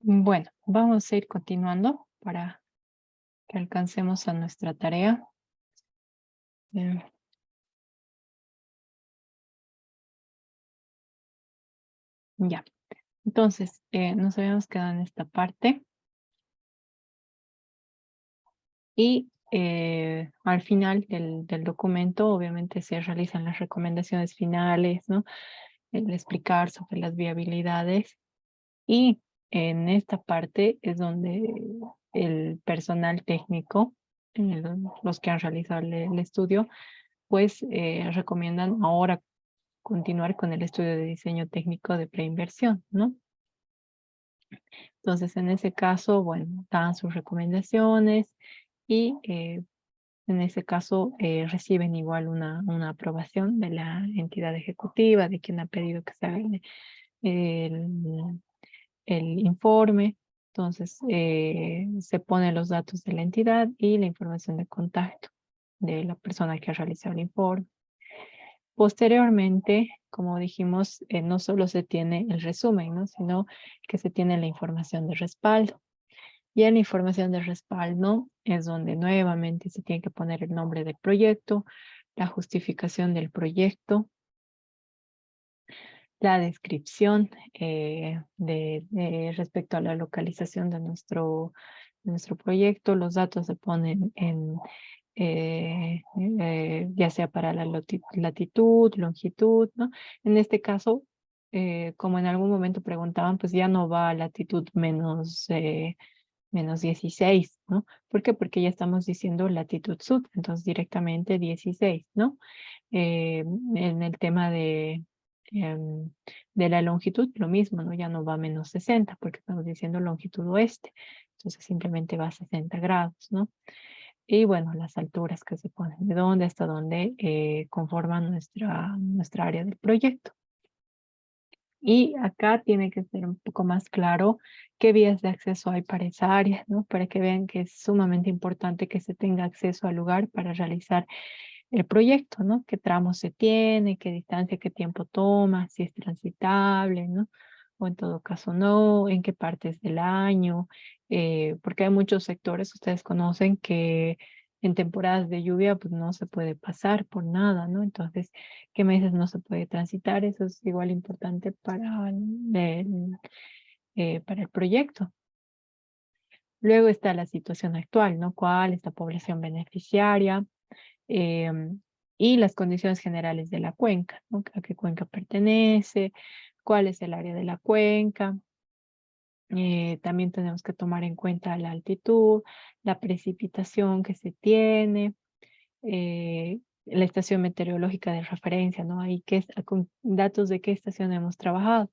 Bueno, vamos a ir continuando para que alcancemos a nuestra tarea. Eh, ya, entonces, nos habíamos quedado en esta parte y al final del documento, obviamente, se realizan las recomendaciones finales, ¿no? El explicar sobre las viabilidades y en esta parte es donde el personal técnico, los que han realizado el estudio, pues recomiendan ahora continuar con el estudio de diseño técnico de preinversión, ¿no? Entonces, en ese caso, bueno, dan sus recomendaciones y en ese caso reciben igual una aprobación de la entidad ejecutiva, de quien ha pedido que se haga el, el informe. Entonces, se ponen los datos de la entidad y la información de contacto de la persona que ha realizado el informe. Posteriormente, como dijimos, no solo se tiene el resumen, ¿no? Sino que se tiene la información de respaldo. Y en la información de respaldo es donde nuevamente se tiene que poner el nombre del proyecto, la justificación del proyecto, la descripción respecto a la localización de nuestro proyecto. Los datos se ponen ya sea para la latitud, longitud, ¿no? En este caso, como en algún momento preguntaban, pues ya no va a latitud menos 16, ¿no? ¿Por qué? Porque ya estamos diciendo latitud sud, entonces directamente 16, ¿no? En el tema em, de la longitud, lo mismo, ¿no? Ya no va a menos 60 porque estamos diciendo longitud oeste, entonces simplemente va a 60 grados, ¿no? Y bueno, las alturas que se ponen, de dónde hasta dónde conforman nuestra área del proyecto. Y acá tiene que ser un poco más claro qué vías de acceso hay para esa área, ¿no? Para que vean que es sumamente importante que se tenga acceso al lugar para realizar el proyecto, ¿no? Qué tramo se tiene, qué distancia, qué tiempo toma, si es transitable, ¿no? O en todo caso no, en qué partes del año, porque hay muchos sectores, ustedes conocen, que en temporadas de lluvia pues no se puede pasar por nada, ¿no? Entonces, ¿qué meses no se puede transitar? Eso es igual importante para el proyecto. Luego está la situación actual, ¿no? ¿Cuál es la población beneficiaria? Y las condiciones generales de la cuenca, ¿no? ¿A qué cuenca pertenece? ¿Cuál es el área de la cuenca? También tenemos que tomar en cuenta la altitud, la precipitación que se tiene, la estación meteorológica de referencia, ¿no? Ahí con datos de qué estación hemos trabajado,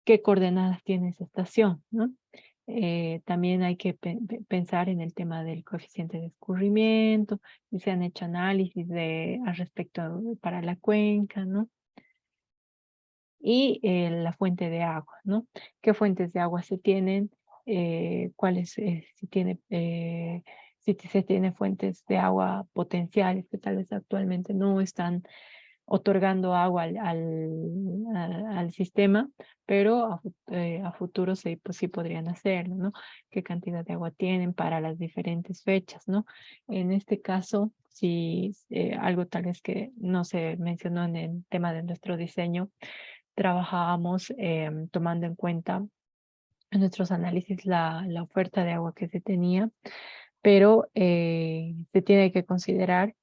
qué coordenadas tiene esa estación, ¿no? También hay que pensar en el tema del coeficiente de escurrimiento, y se han hecho análisis al respecto para la cuenca, ¿no? Y la fuente de agua, ¿no? ¿Qué fuentes de agua se tienen? ¿Cuáles, si se tiene fuentes de agua potenciales que tal vez actualmente no están otorgando agua al sistema, pero a futuro sí, pues sí podrían hacerlo, ¿no? ¿Qué cantidad de agua tienen para las diferentes fechas, ¿no? En este caso, si algo tal vez que no se mencionó en el tema de nuestro diseño, trabajábamos tomando en cuenta en nuestros análisis la oferta de agua que se tenía, pero se tiene que considerar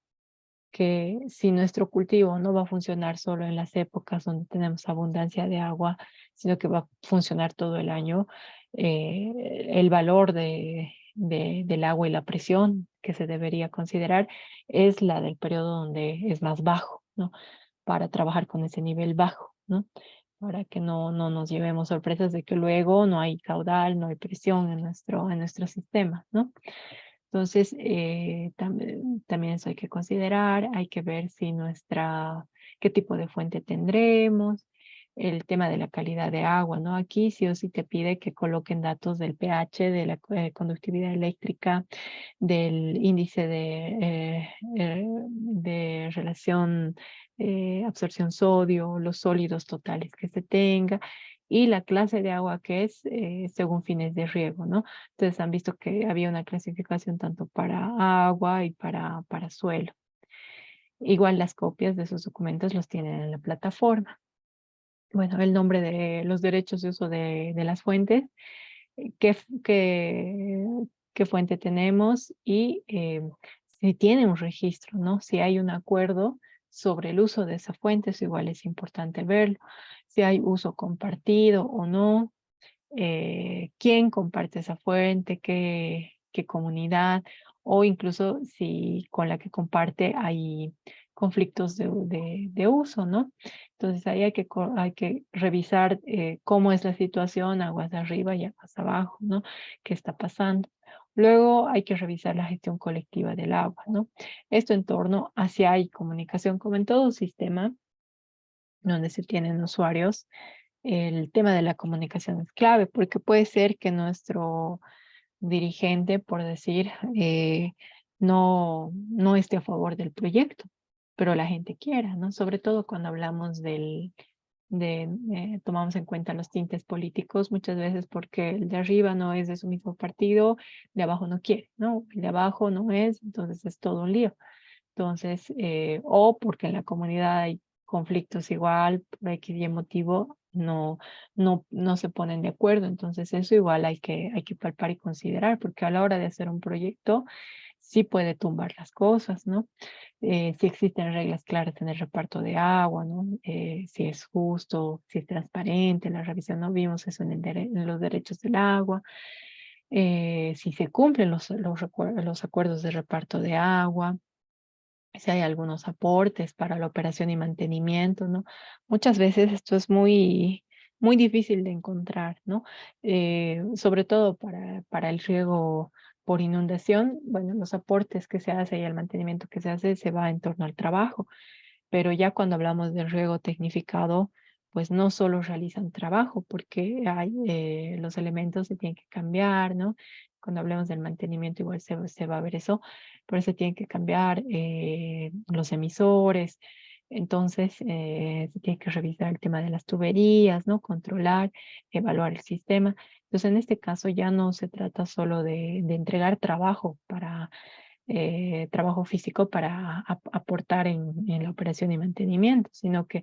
que si nuestro cultivo no va a funcionar solo en las épocas donde tenemos abundancia de agua, sino que va a funcionar todo el año, el valor del agua y la presión que se debería considerar es la del periodo donde es más bajo, ¿no? Para trabajar con ese nivel bajo, ¿no? Para que no nos llevemos sorpresas de que luego no hay caudal, no hay presión en nuestro sistema, ¿no? Entonces, también eso hay que considerar, hay que ver si qué tipo de fuente tendremos, el tema de la calidad de agua, ¿no? Aquí sí o sí te pide que coloquen datos del pH, de la conductividad eléctrica, del índice de relación absorción sodio, los sólidos totales que se tenga, y la clase de agua que es según fines de riego, ¿no? Entonces han visto que había una clasificación tanto para agua y para suelo. Igual las copias de esos documentos los tienen en la plataforma. Bueno, el nombre de los derechos de uso de las fuentes, qué, qué fuente tenemos y si tiene un registro, ¿no? Si hay un acuerdo sobre el uso de esa fuente, eso igual es importante verlo. Si hay uso compartido o no, quién comparte esa fuente, qué comunidad, o incluso si con la que comparte hay conflictos de uso, ¿no? Entonces ahí hay que revisar cómo es la situación, aguas arriba y aguas abajo, ¿no? ¿Qué está pasando? Luego hay que revisar la gestión colectiva del agua, ¿no? Esto en torno a si hay comunicación, como en todo sistema donde se tienen usuarios, el tema de la comunicación es clave, porque puede ser que nuestro dirigente, por decir, no esté a favor del proyecto, pero la gente quiera, ¿no? Sobre todo cuando hablamos tomamos en cuenta los tintes políticos, muchas veces porque el de arriba no es de su mismo partido, el de abajo no quiere, ¿no? El de abajo no es, entonces es todo un lío. Entonces, o porque en la comunidad hay conflictos igual, por X y motivo, no se ponen de acuerdo. Entonces, eso igual hay que palpar y considerar, porque a la hora de hacer un proyecto, sí puede tumbar las cosas, ¿no? Si existen reglas claras en el reparto de agua, ¿no? Si es justo, si es transparente, la revisión no vimos eso en los derechos del agua. Si se cumplen los acuerdos de reparto de agua, si hay algunos aportes para la operación y mantenimiento, ¿no? Muchas veces esto es muy difícil de encontrar, ¿no? Sobre todo para el riego por inundación, bueno, los aportes que se hace y el mantenimiento que se hace se va en torno al trabajo, pero ya cuando hablamos del riego tecnificado, pues no solo realizan trabajo, porque hay, los elementos se tienen que cambiar, ¿no? Cuando hablemos del mantenimiento, igual se va a ver eso, por eso tienen que cambiar los emisores, entonces se tiene que revisar el tema de las tuberías, ¿no? Controlar, evaluar el sistema. Entonces, en este caso ya no se trata solo de entregar trabajo para trabajo físico para aportar en la operación y mantenimiento, sino que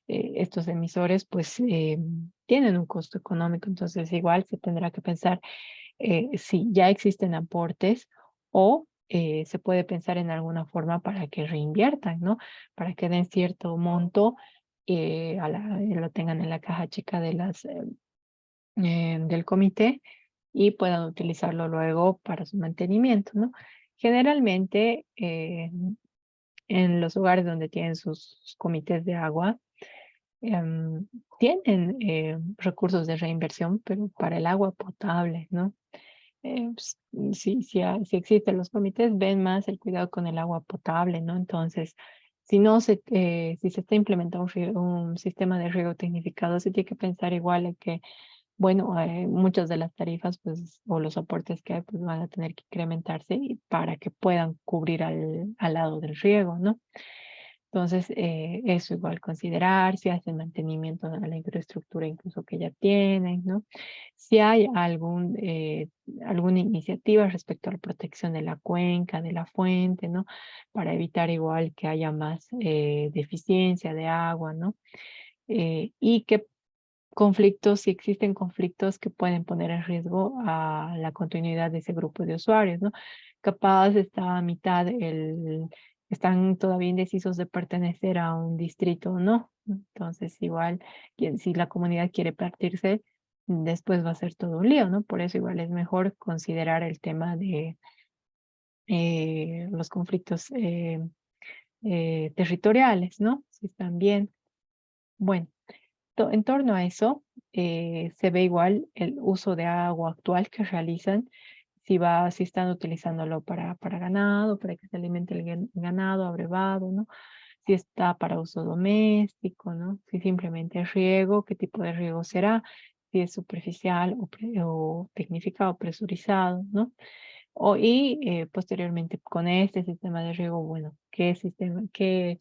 estos emisores pues tienen un costo económico, entonces igual se tendrá que pensar si ya existen aportes o se puede pensar en alguna forma para que reinviertan, ¿no? Para que den cierto monto, lo tengan en la caja chica del comité y puedan utilizarlo luego para su mantenimiento, ¿no? Generalmente, en los lugares donde tienen sus comités de agua, em, tienen recursos de reinversión, pero para el agua potable, ¿no? Pues, si existen los comités, ven más el cuidado con el agua potable, ¿no? Entonces, si se está implementando un sistema de riego tecnificado, se tiene que pensar igual en que bueno, muchas de las tarifas, pues, o los aportes que hay, pues, van a tener que incrementarse para que puedan cubrir al lado del riego, ¿no? Entonces, eso igual considerar, si hacen mantenimiento de la infraestructura incluso que ya tienen, ¿no? Si hay alguna iniciativa respecto a la protección de la cuenca, de la fuente, ¿no? Para evitar igual que haya más deficiencia de agua, ¿no? Y que conflictos, si existen conflictos que pueden poner en riesgo a la continuidad de ese grupo de usuarios, ¿no? Capaz está a mitad, están todavía indecisos de pertenecer a un distrito o no. Entonces, igual, si la comunidad quiere partirse, después va a ser todo un lío, ¿no? Por eso igual es mejor considerar el tema de los conflictos territoriales, ¿no? Si están bien. Bueno. En torno a eso, se ve igual el uso de agua actual que realizan, si están utilizándolo para ganado, para que se alimente el ganado abrevado, ¿no? Si está para uso doméstico, ¿no? Si simplemente es riego, qué tipo de riego será, si es superficial o tecnificado, presurizado, ¿no? Posteriormente con este sistema de riego, bueno, qué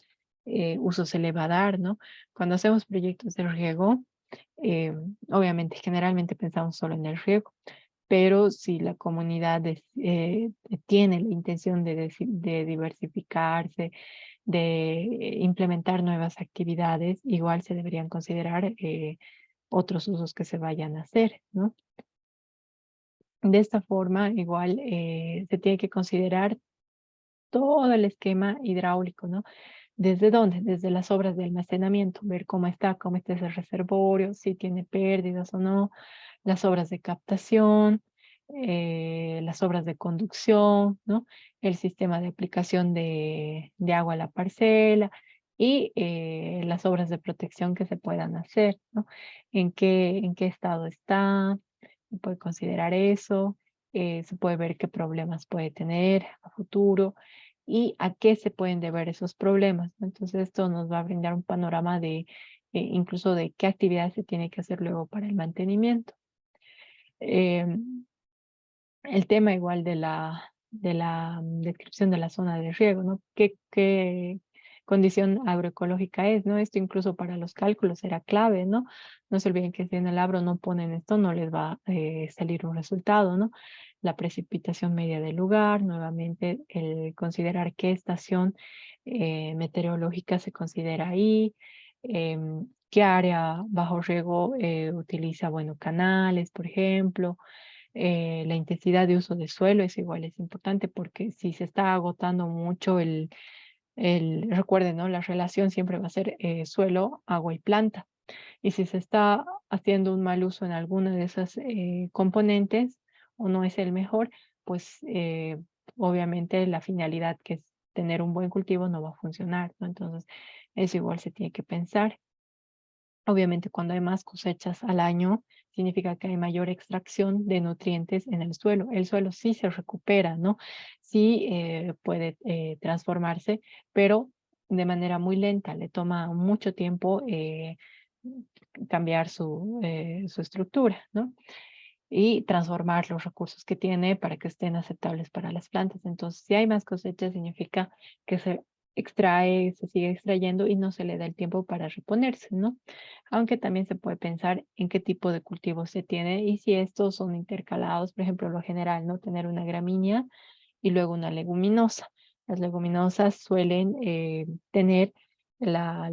uso se le va a dar, ¿no? Cuando hacemos proyectos de riego, Eh, Obviamente, generalmente pensamos solo en el riego, pero si la comunidad tiene la intención de diversificarse, de implementar nuevas actividades, igual se deberían considerar otros usos que se vayan a hacer, ¿no? De esta forma, igual se tiene que considerar todo el esquema hidráulico, ¿no? ¿Desde dónde? Desde las obras de almacenamiento, ver cómo está ese reservorio, si tiene pérdidas o no, las obras de captación, las obras de conducción, ¿no? El sistema de aplicación de agua a la parcela y las obras de protección que se puedan hacer, ¿no? En qué estado está? Se puede considerar eso, se puede ver qué problemas puede tener a futuro y a qué se pueden deber esos problemas, ¿no? Entonces esto nos va a brindar un panorama de incluso de qué actividades se tiene que hacer luego para el mantenimiento. El tema igual de la descripción de la zona de riego, ¿no? ¿Qué condición agroecológica es, ¿no? Esto incluso para los cálculos era clave, ¿no? No se olviden que si en el agro no ponen esto, no les va a salir un resultado, ¿no? La precipitación media del lugar, nuevamente el considerar qué estación meteorológica se considera ahí, qué área bajo riego utiliza, bueno, canales, por ejemplo, la intensidad de uso de suelo es igual, es importante porque si se está agotando mucho recuerden, ¿no? La relación siempre va a ser suelo, agua y planta. Y si se está haciendo un mal uso en alguna de esas componentes o no es el mejor, pues obviamente la finalidad que es tener un buen cultivo no va a funcionar, ¿no? Entonces, eso igual se tiene que pensar. Obviamente, cuando hay más cosechas al año, significa que hay mayor extracción de nutrientes en el suelo. El suelo sí se recupera, ¿no? Sí puede transformarse, pero de manera muy lenta. Le toma mucho tiempo cambiar su estructura, ¿no? Y transformar los recursos que tiene para que estén aceptables para las plantas. Entonces, si hay más cosechas, significa que se extrae, se sigue extrayendo y no se le da el tiempo para reponerse, ¿no? Aunque también se puede pensar en qué tipo de cultivo se tiene y si estos son intercalados, por ejemplo, lo general, ¿no? Tener una gramínea y luego una leguminosa. Las leguminosas suelen tener la,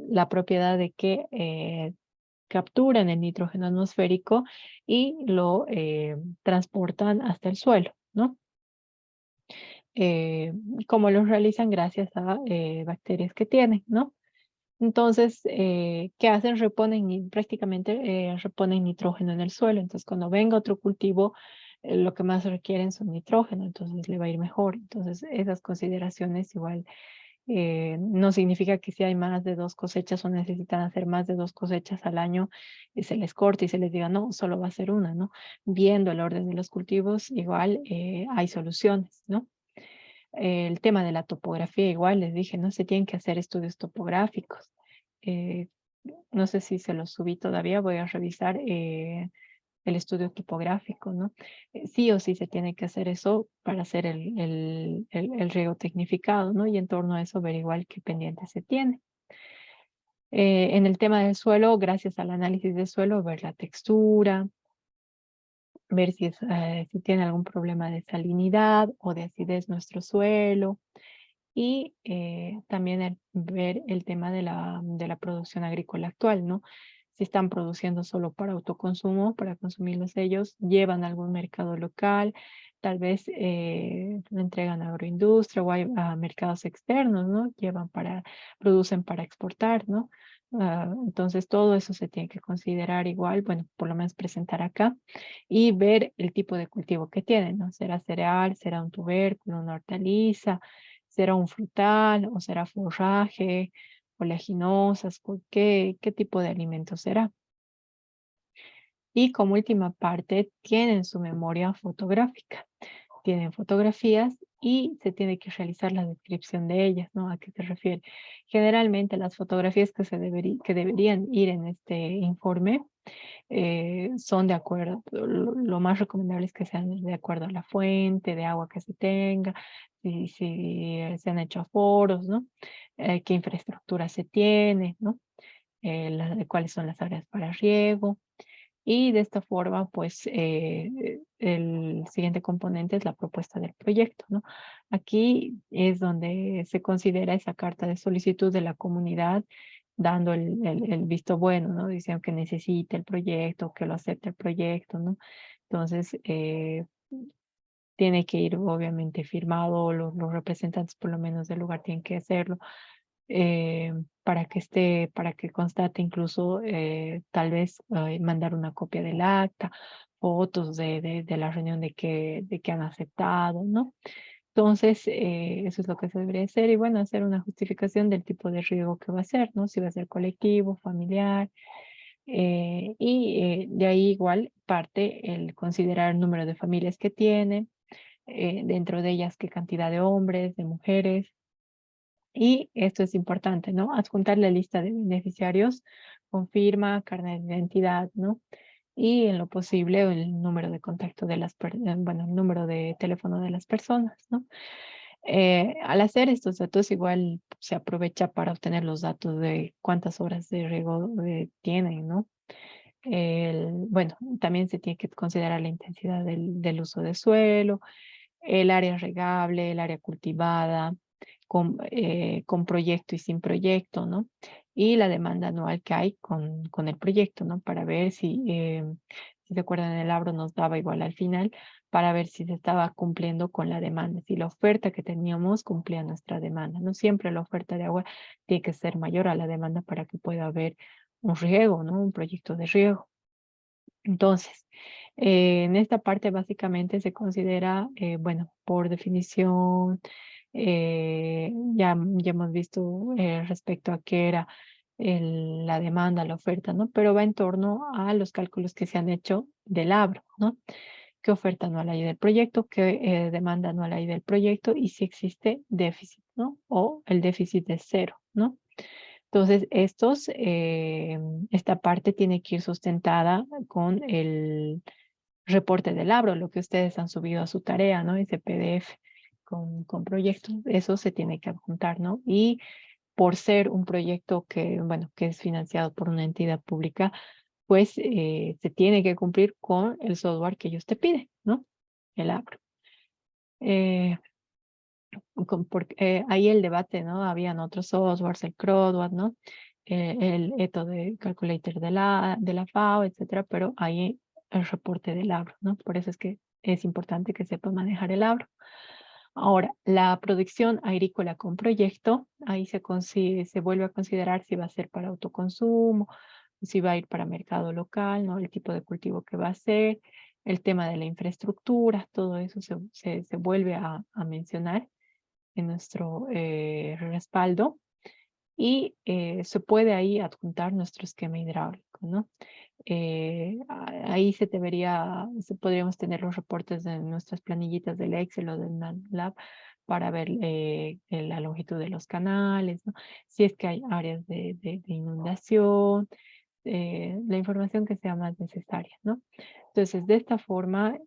la propiedad de que capturan el nitrógeno atmosférico y lo transportan hasta el suelo, ¿no? Eh, Como lo realizan gracias a bacterias que tienen, ¿no? Entonces, ¿qué hacen? Prácticamente reponen nitrógeno en el suelo. Entonces, cuando venga otro cultivo, lo que más requieren son nitrógeno, entonces le va a ir mejor. Entonces, esas consideraciones igual no significa que si hay más de dos cosechas o necesitan hacer más de dos cosechas al año, se les corte y se les diga, no, solo va a ser una, ¿no? Viendo el orden de los cultivos, igual hay soluciones, ¿no? El tema de la topografía, igual les dije, no se tienen que hacer estudios topográficos. Eh, no sé si se los subí todavía, voy a revisar el estudio topográfico, ¿no? Sí o sí se tiene que hacer eso para hacer el riego tecnificado, ¿no? Y en torno a eso ver igual qué pendiente se tiene. En el tema del suelo, gracias al análisis del suelo, ver la textura, ver si tiene algún problema de salinidad o de acidez nuestro suelo, y también ver el tema de la producción agrícola actual, ¿no? Si están produciendo solo para autoconsumo, para consumirlos ellos, llevan a algún mercado local, tal vez lo entregan a agroindustria o a mercados externos, ¿no? Producen para exportar, ¿no? Entonces todo eso se tiene que considerar igual, bueno, por lo menos presentar acá y ver el tipo de cultivo que tienen, ¿no? ¿Será cereal, será un tubérculo, una hortaliza? ¿Será un frutal o será forraje, oleaginosas? ¿Qué tipo de alimento será? Y como última parte, tienen su memoria fotográfica. Tienen fotografías y se tiene que realizar la descripción de ellas, ¿no? ¿A qué se refiere? Generalmente las fotografías que deberían ir en este informe son de acuerdo, lo más recomendable es que sean de acuerdo a la fuente de agua que se tenga, si se han hecho aforos, ¿no? ¿Qué infraestructura se tiene, ¿no? cuáles son las áreas para riego. Y de esta forma, pues, el siguiente componente es la propuesta del proyecto, ¿no? Aquí es donde se considera esa carta de solicitud de la comunidad, dando el visto bueno, ¿no? Diciendo que necesita el proyecto, que lo acepte el proyecto, ¿no? Entonces, tiene que ir obviamente firmado, los representantes por lo menos del lugar tienen que hacerlo, para que constate incluso, tal vez, mandar una copia del acta, fotos de la reunión de que han aceptado, ¿no? Entonces, eso es lo que se debería hacer y bueno, hacer una justificación del tipo de riego que va a ser, ¿no? Si va a ser colectivo, familiar, de ahí igual parte el considerar el número de familias que tiene, dentro de ellas qué cantidad de hombres, de mujeres, y esto es importante, ¿no? Adjuntar la lista de beneficiarios con firma, carnet de identidad, ¿no? Y en lo posible el número de contacto de bueno, el número de teléfono de las personas, ¿no? Al hacer estos datos, igual se aprovecha para obtener los datos de cuántas horas de riego tienen, ¿no? Bueno, también se tiene que considerar la intensidad del uso de suelo, el área regable, el área cultivada, con proyecto y sin proyecto, ¿no? Y la demanda anual que hay con el proyecto, ¿no? Para ver si se acuerdan, el Abro nos daba igual al final, para ver si se estaba cumpliendo con la demanda, si la oferta que teníamos cumplía nuestra demanda, ¿no? Siempre la oferta de agua tiene que ser mayor a la demanda para que pueda haber un riego, ¿no? Un proyecto de riego. Entonces, en esta parte básicamente se considera, bueno, por definición, ya hemos visto respecto a qué era la demanda, la oferta, ¿no? Pero va en torno a los cálculos que se han hecho del Abro, ¿no? ¿Qué oferta anual hay del proyecto? ¿Qué demanda anual hay del proyecto? Y si existe déficit, ¿no? O el déficit es cero, ¿no? Entonces, esta parte tiene que ir sustentada con el reporte del Abro, lo que ustedes han subido a su tarea, ¿no? Ese PDF con proyectos, eso se tiene que adjuntar, ¿no? Y por ser un proyecto que, bueno, que es financiado por una entidad pública, pues se tiene que cumplir con el software que ellos te piden, ¿no? El Abro. Eh, Porque ahí el debate, ¿no? Habían otros softwares, el CRUDWAD, ¿no? El ETO de Calculator de la FAO, etcétera, pero ahí el reporte del Abro, ¿no? Por eso es que es importante que sepa manejar el Abro. Ahora, la producción agrícola con proyecto, ahí se vuelve a considerar si va a ser para autoconsumo, si va a ir para mercado local, ¿no? El tipo de cultivo que va a ser, el tema de la infraestructura, todo eso se vuelve a mencionar en nuestro respaldo y se puede ahí adjuntar nuestro esquema hidráulico, ¿no? Ahí podríamos tener los reportes de nuestras planillitas del Excel o del MATLAB para ver la longitud de los canales, ¿no? Si es que hay áreas de inundación, la información que sea más necesaria, ¿no? Entonces, de esta forma,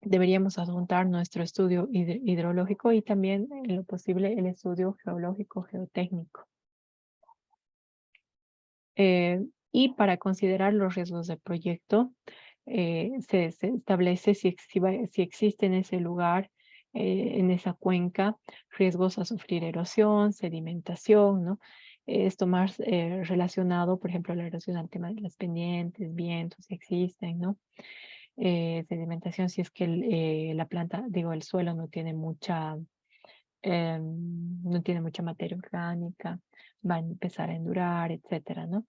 deberíamos adjuntar nuestro estudio hidrológico y también, en lo posible, el estudio geológico geotécnico. Y para considerar los riesgos del proyecto, se establece si existe en ese lugar, en esa cuenca, riesgos a sufrir erosión, sedimentación, ¿no? Esto más relacionado, por ejemplo, la erosión al tema de las pendientes, vientos, si existen, ¿no? Sedimentación, si es que la planta, digo, el suelo no tiene mucha materia orgánica, va a empezar a endurar, etcétera, ¿no?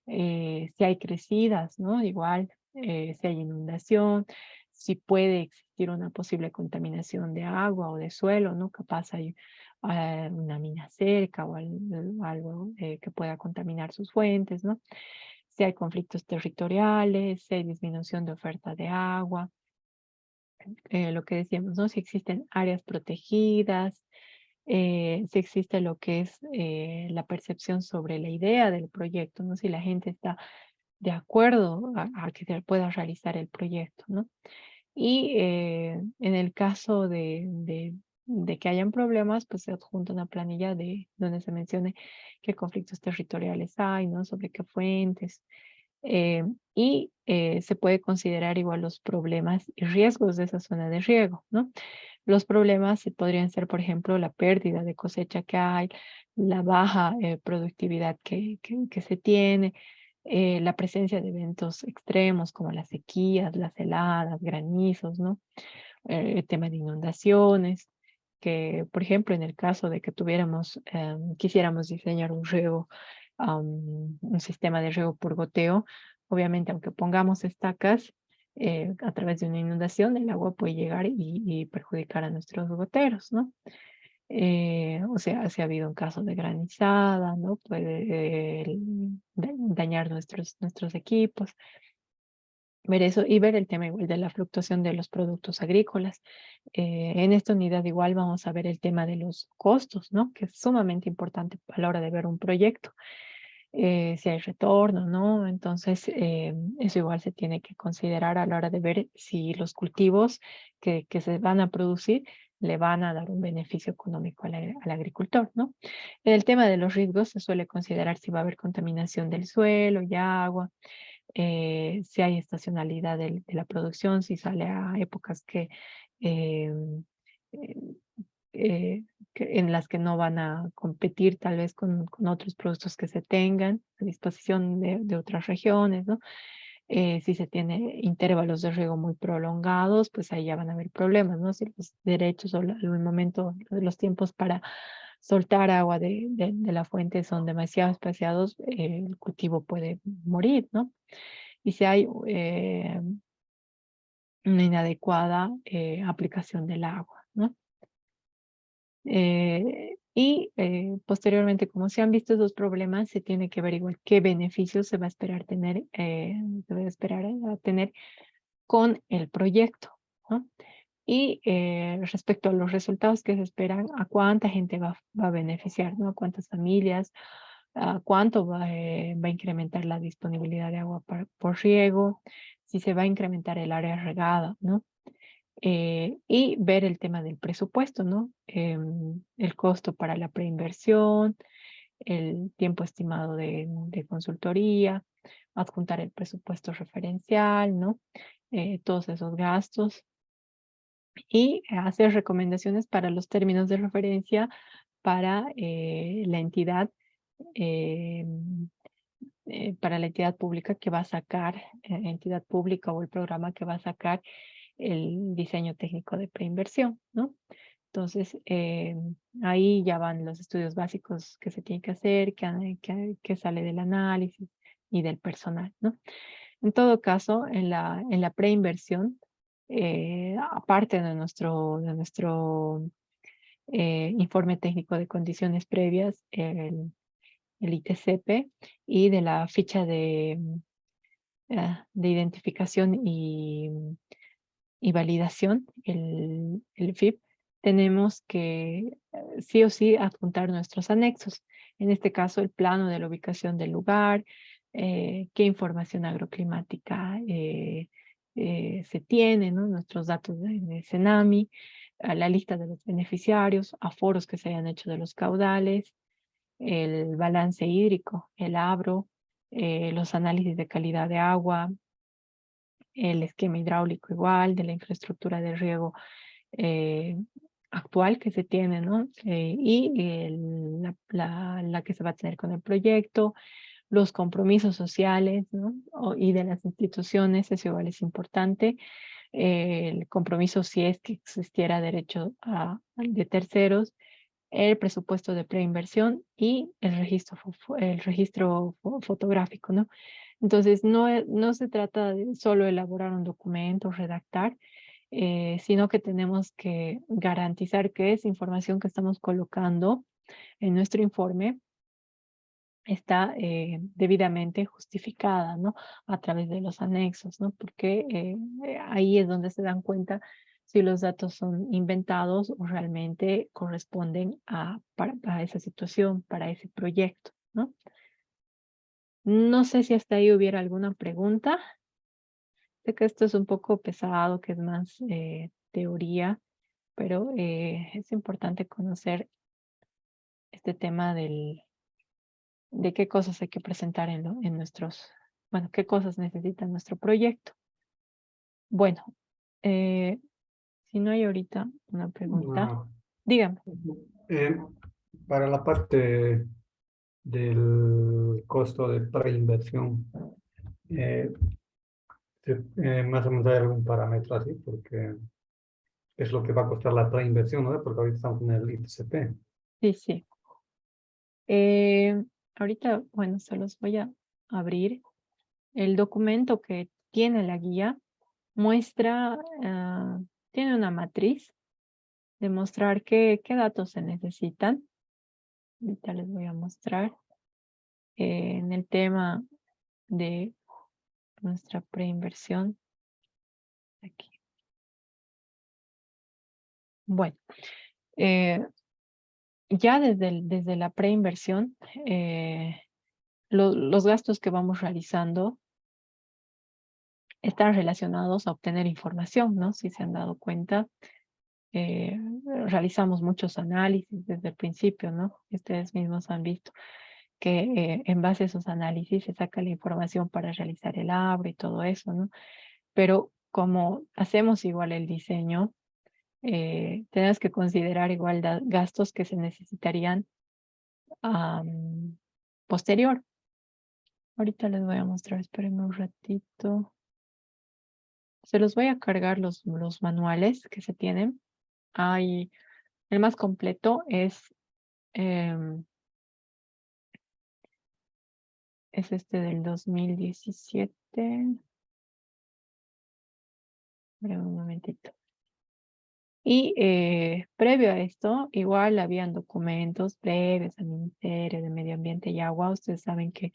Si hay crecidas, ¿no? Igual, si hay inundación, si puede existir una posible contaminación de agua o de suelo, ¿no? Capaz hay una mina cerca o algo que pueda contaminar sus fuentes, ¿no? Si hay conflictos territoriales, si hay disminución de oferta de agua, lo que decíamos, ¿no? Si existen áreas protegidas, si existe lo que es la percepción sobre la idea del proyecto, ¿no? Si la gente está de acuerdo a que se pueda realizar el proyecto, ¿no? Y en el caso de que hayan problemas, pues se adjunta una planilla de donde se mencione qué conflictos territoriales hay, ¿no? Sobre qué fuentes. eh, Se puede considerar igual los problemas y riesgos de esa zona de riego, ¿no? Los problemas podrían ser, por ejemplo, la pérdida de cosecha que hay, la baja productividad que se tiene, la presencia de eventos extremos como las sequías, las heladas, granizos, ¿no? El tema de inundaciones, que, por ejemplo, en el caso de que quisiéramos diseñar un riego, un sistema de riego por goteo, obviamente, aunque pongamos estacas, a través de una inundación, el agua puede llegar y perjudicar a nuestros goteros, ¿no? O sea, si ha habido un caso de granizada, ¿no? Puede dañar nuestros equipos. Ver eso y ver el tema igual de la fluctuación de los productos agrícolas. En esta unidad igual vamos a ver el tema de los costos, ¿no? Que es sumamente importante a la hora de ver un proyecto, si hay retorno, ¿no? Entonces, eso igual se tiene que considerar a la hora de ver si los cultivos que se van a producir le van a dar un beneficio económico al agricultor, ¿no? En el tema de los riesgos se suele considerar si va a haber contaminación del suelo y agua, si hay estacionalidad de la producción, si sale a épocas eh, eh, en las que no van a competir tal vez con otros productos que se tengan a disposición de otras regiones, ¿no? Si se tiene intervalos de riego muy prolongados, pues ahí ya van a haber problemas, ¿no? Si los derechos o el momento, los tiempos para soltar agua de la fuente son demasiado espaciados, el cultivo puede morir, ¿no? Y si hay una inadecuada aplicación del agua, ¿no? Posteriormente, como se han visto esos problemas, se tiene que ver igual qué beneficios se va a esperar tener, se va a esperar a tener con el proyecto, ¿no? Respecto a los resultados que se esperan, a cuánta gente va a beneficiar, ¿no? A cuántas familias, a cuánto va a incrementar la disponibilidad de agua por riego, si se va a incrementar el área regada, ¿no? Y ver el tema del presupuesto, ¿no? El costo para la preinversión, el tiempo estimado de consultoría, adjuntar el presupuesto referencial, ¿no? Todos esos gastos y hacer recomendaciones para los términos de referencia para eh, para la entidad pública que va a sacar, entidad pública o el programa que va a sacar el diseño técnico de preinversión, ¿no? Entonces, ahí ya van los estudios básicos que se tienen que hacer, que sale del análisis y del personal, ¿no? En todo caso, en la preinversión, aparte de nuestro informe técnico de condiciones previas, el ITCP y de la ficha de identificación y validación, el FIP, tenemos que sí o sí adjuntar nuestros anexos. En este caso, el plano de la ubicación del lugar, qué información agroclimática se tiene, ¿no? Nuestros datos de Cenami, a la lista de los beneficiarios, aforos que se hayan hecho de los caudales, el balance hídrico, el ABRO, los análisis de calidad de agua, el esquema hidráulico igual, de la infraestructura de riego eh, actual que se tiene, ¿no? La que se va a tener con el proyecto, los compromisos sociales, ¿no? Y de las instituciones, eso igual es importante. El compromiso si es que existiera derecho de terceros, el presupuesto de preinversión y el registro fotográfico, ¿no? Entonces, no se trata de solo elaborar un documento, redactar, sino que tenemos que garantizar que esa información que estamos colocando en nuestro informe está debidamente justificada, ¿no? A través de los anexos, ¿no? Porque ahí es donde se dan cuenta si los datos son inventados o realmente corresponden para esa situación, para ese proyecto, ¿no? No sé si hasta ahí hubiera alguna pregunta. Sé que esto es un poco pesado, que es más teoría. pero es importante conocer este tema de qué cosas hay que presentar en nuestros, bueno, qué cosas necesita nuestro proyecto. Bueno, eh, si no hay ahorita una pregunta, No. dígame. Eh, para la parte del costo de preinversión, eh, más o menos hay algún parámetro así, porque es lo que va a costar la preinversión, ¿no? Porque ahorita estamos en el ITCP. Sí, sí. Eh, ahorita, bueno, se los voy a abrir. El documento que tiene la guía muestra, tiene una matriz de mostrar qué datos se necesitan. Ahorita les voy a mostrar en el tema de nuestra preinversión. Aquí. Bueno, eh, ya desde la preinversión, los gastos que vamos realizando están relacionados a obtener información, ¿no? Si se han dado cuenta, eh, realizamos muchos análisis desde el principio, ¿no? Ustedes mismos han visto que en base a esos análisis se saca la información para realizar el ABRE y todo eso, ¿no? Pero como hacemos igual el diseño, tenemos que considerar igual gastos que se necesitarían posterior. Ahorita les voy a mostrar, espérenme un ratito. Se los voy a cargar los manuales que se tienen. Hay, el más completo es este del 2017. Espérenme un momentito. Y previo a esto, igual habían documentos previos al Ministerio de Medio Ambiente y Agua. Ustedes saben que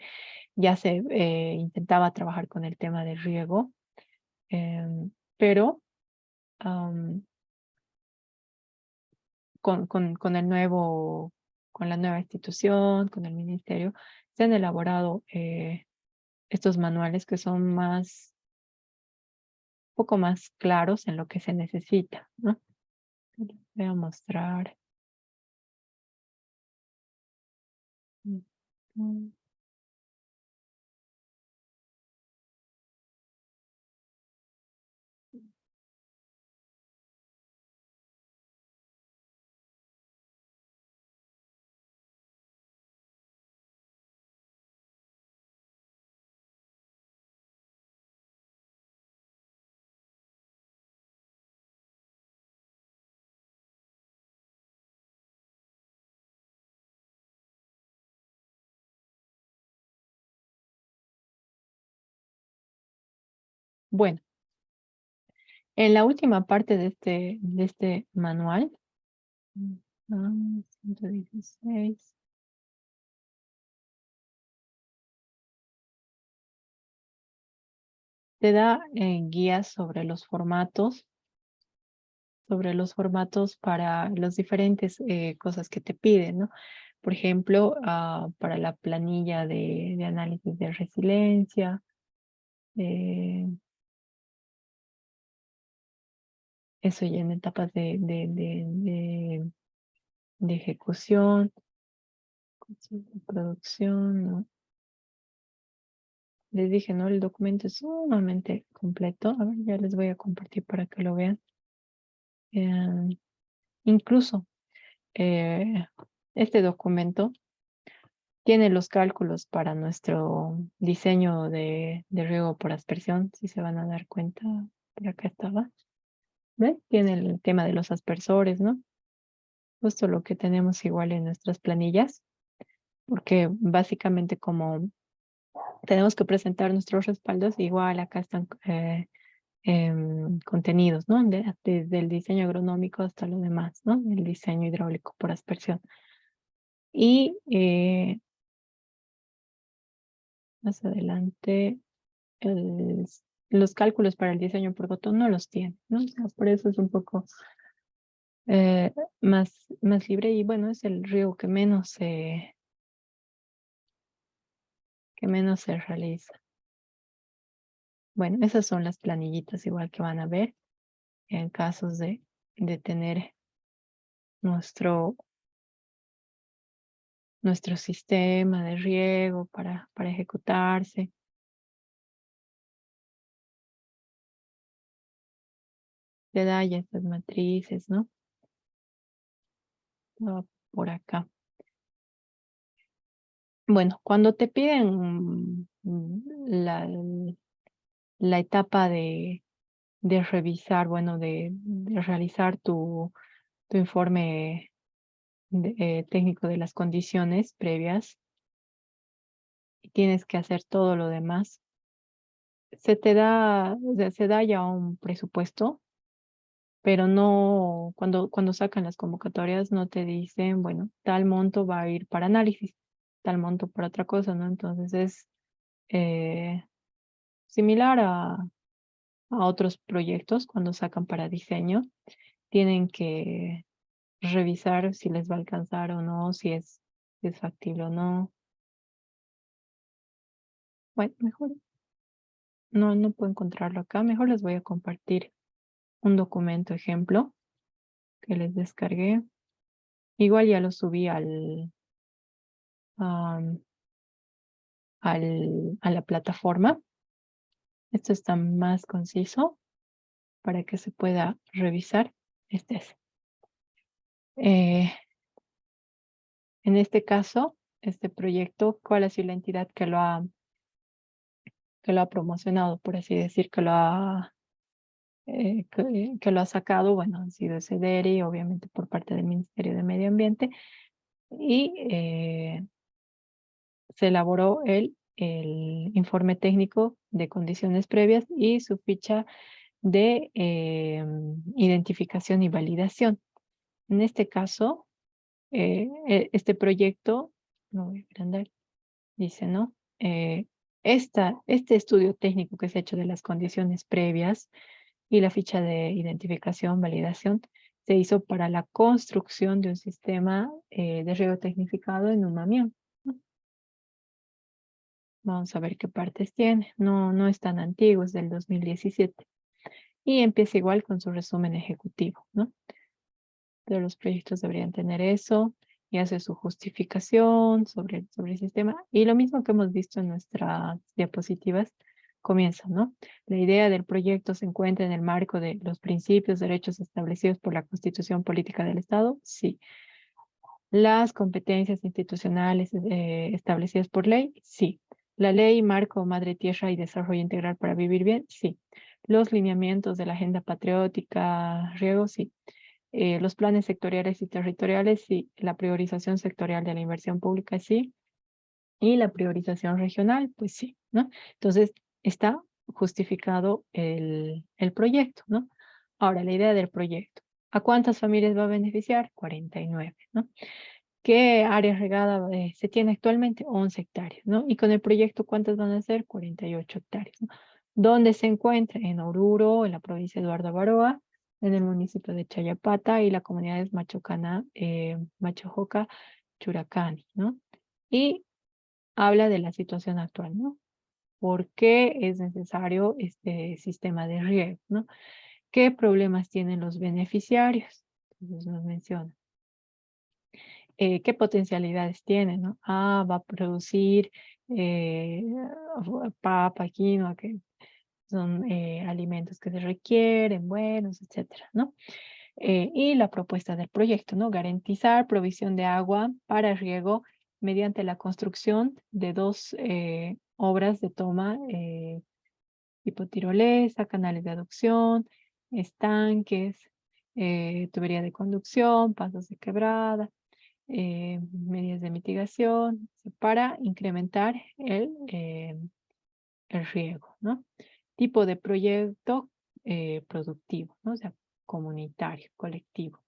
ya se intentaba trabajar con el tema del riego, pero am, con el nuevo, con la nueva institución, con el ministerio, se han elaborado estos manuales que son poco más claros en lo que se necesita, ¿no? Voy a mostrar. Mm. Bueno, en la última parte de este manual, mm, 116, te da guías sobre los formatos para las diferentes cosas que te piden, ¿no? Por ejemplo, para la planilla de análisis de resiliencia, eh, eso ya en etapas de ejecución, de producción, ¿no? Les dije, ¿no? El documento es sumamente completo. A ver, ya les voy a compartir para que lo vean. Eh, incluso eh, este documento tiene los cálculos para nuestro diseño de riego por aspersión, si se van a dar cuenta, por acá estaba. ¿Ven? Tiene el tema de los aspersores, ¿no? Justo lo que tenemos igual en nuestras planillas, porque básicamente como tenemos que presentar nuestros respaldos, igual acá están contenidos, ¿no? Desde el diseño agronómico hasta lo demás, ¿no? El diseño hidráulico por aspersión. Y más adelante, el- los cálculos para el diseño por botón no los tiene, ¿no? O sea, por eso es un poco más libre y bueno, es el río que menos se realiza. Bueno, esas son las planillitas igual que van a ver en casos de de tener nuestro sistema de riego para ejecutarse. Te da ya estas matrices, ¿no? Todo por acá. Bueno, cuando te piden la etapa de revisar, bueno, de realizar tu informe técnico de las condiciones previas, y tienes que hacer todo lo demás, se te da, o sea, se da ya un presupuesto, pero no, cuando sacan las convocatorias no te dicen, bueno, tal monto va a ir para análisis, tal monto para otra cosa, ¿no? Entonces es eh, similar a otros proyectos cuando sacan para diseño, tienen que revisar si les va a alcanzar o no, si es factible o no. Bueno, mejor no puedo encontrarlo acá, mejor les voy a compartir un documento ejemplo que les descargué. Igual ya lo subí am, a la plataforma. Esto está más conciso para que se pueda revisar. Este es. En este caso, este proyecto, ¿cuál ha sido la entidad que lo ha promocionado, por así decir, que lo ha sacado? Bueno, han sido SEDERI, obviamente por parte del Ministerio de Medio Ambiente, y se elaboró el informe técnico de condiciones previas y su ficha de identificación y validación. En este caso, este proyecto, lo voy a agrandar, dice, ¿no? Este estudio técnico que se ha hecho de las condiciones previas y la ficha de identificación, validación, se hizo para la construcción de un sistema de riego tecnificado en Umamián, ¿no? Vamos a ver qué partes tiene. No es tan antiguo, es del 2017. Y empieza igual con su resumen ejecutivo, ¿no? De los proyectos deberían tener eso y hace su justificación sobre el sistema. Y lo mismo que hemos visto en nuestras diapositivas, comienza, ¿no? La idea del proyecto se encuentra en el marco de los principios, derechos establecidos por la Constitución Política del Estado. Sí. Las competencias institucionales establecidas por ley. Sí. La ley Marco Madre Tierra y Desarrollo Integral para Vivir Bien. Sí. Los lineamientos de la Agenda Patriótica, riego. Sí. Los planes sectoriales y territoriales, sí. La priorización sectorial de la inversión pública, sí. Y la priorización regional, pues sí, ¿no? Entonces, está justificado el proyecto, ¿no? Ahora, la idea del proyecto. ¿A cuántas familias va a beneficiar? 49, ¿no? ¿Qué área regada se tiene actualmente? 11 hectáreas, ¿no? Y con el proyecto, ¿cuántas van a ser? 48 hectáreas, ¿no? ¿Dónde se encuentra? En Oruro, en la provincia de Eduardo Baroa, en el municipio de Chayapata y la comunidad es Machocana, Machojoca, Churacani, ¿no? Y habla de la situación actual, ¿no? ¿Por qué es necesario este sistema de riego, ¿no? ¿Qué problemas tienen los beneficiarios? Entonces nos menciona. ¿Qué potencialidades tiene, ¿no? Va a producir papa, quinoa, que son alimentos que se requieren, buenos, etcétera, ¿no? Y la propuesta del proyecto, ¿no? Garantizar provisión de agua para riego mediante la construcción de 2 obras de toma tipo tirolesa, canales de aducción, estanques, tubería de conducción, pasos de quebrada, medidas de mitigación para incrementar el riego, ¿no? Tipo de proyecto productivo, ¿no? O sea, comunitario, colectivo.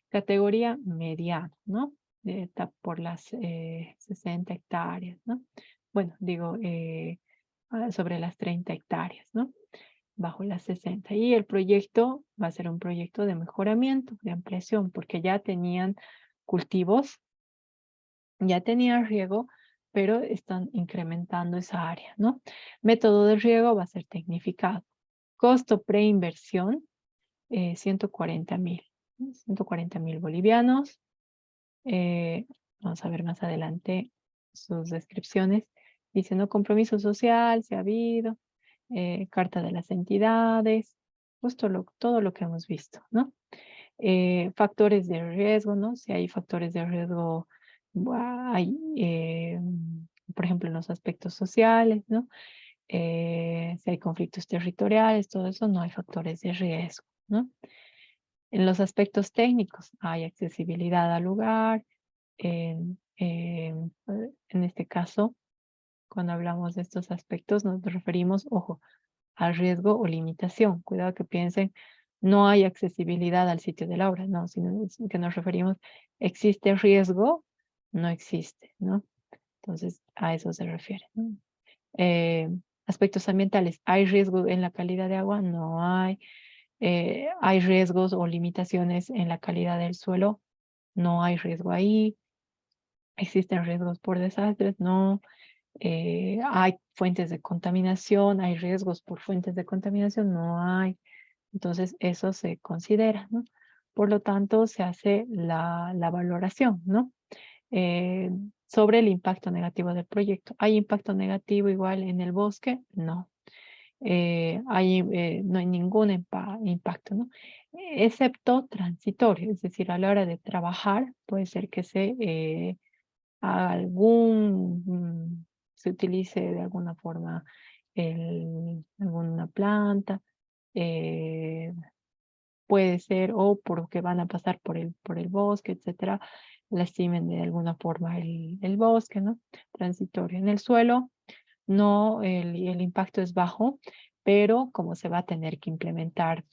Categoría mediano, ¿no? Está por las 60 hectáreas, ¿no? Bueno, digo, sobre las 30 hectáreas, ¿no? Bajo las 60. Y el proyecto va a ser un proyecto de mejoramiento, de ampliación, porque ya tenían cultivos, ya tenían riego, pero están incrementando esa área, ¿no? Método de riego va a ser tecnificado. Costo preinversión 140.000. 140.000 bolivianos. Vamos a ver más adelante sus descripciones. Dice, no compromiso social, se ha habido, carta de las entidades, justo todo lo que hemos visto, ¿no? Factores de riesgo, ¿no? Si hay factores de riesgo, hay, por ejemplo, en los aspectos sociales, ¿no? Si hay conflictos territoriales, todo eso, no hay factores de riesgo, ¿no? En los aspectos técnicos, hay accesibilidad al lugar. En este caso, cuando hablamos de estos aspectos, nos referimos, ojo, al riesgo o limitación. Cuidado que piensen, no hay accesibilidad al sitio de la obra, no, sino que nos referimos, existe riesgo, no existe, ¿no? Entonces, a eso se refiere, ¿no? Eh, Aspectos ambientales, ¿hay riesgo en la calidad de agua? No hay. ¿Hay riesgos o limitaciones en la calidad del suelo? No hay riesgo ahí. ¿Existen riesgos por desastres? No. ¿Hay fuentes de contaminación? ¿Hay riesgos por fuentes de contaminación? No hay. Entonces, eso se considera, ¿no? Por lo tanto, se hace la valoración, ¿no? Eh, Sobre el impacto negativo del proyecto. ¿Hay impacto negativo igual en el bosque? No. No hay ningún impacto, ¿no? Excepto transitorio, es decir, a la hora de trabajar puede ser que se utilice de alguna forma alguna planta, eh, puede ser o porque van a pasar por el bosque, etcétera, lastimen de alguna forma el bosque, ¿no? Transitorio. En el suelo, no, el impacto es bajo, pero como se va a tener que implementar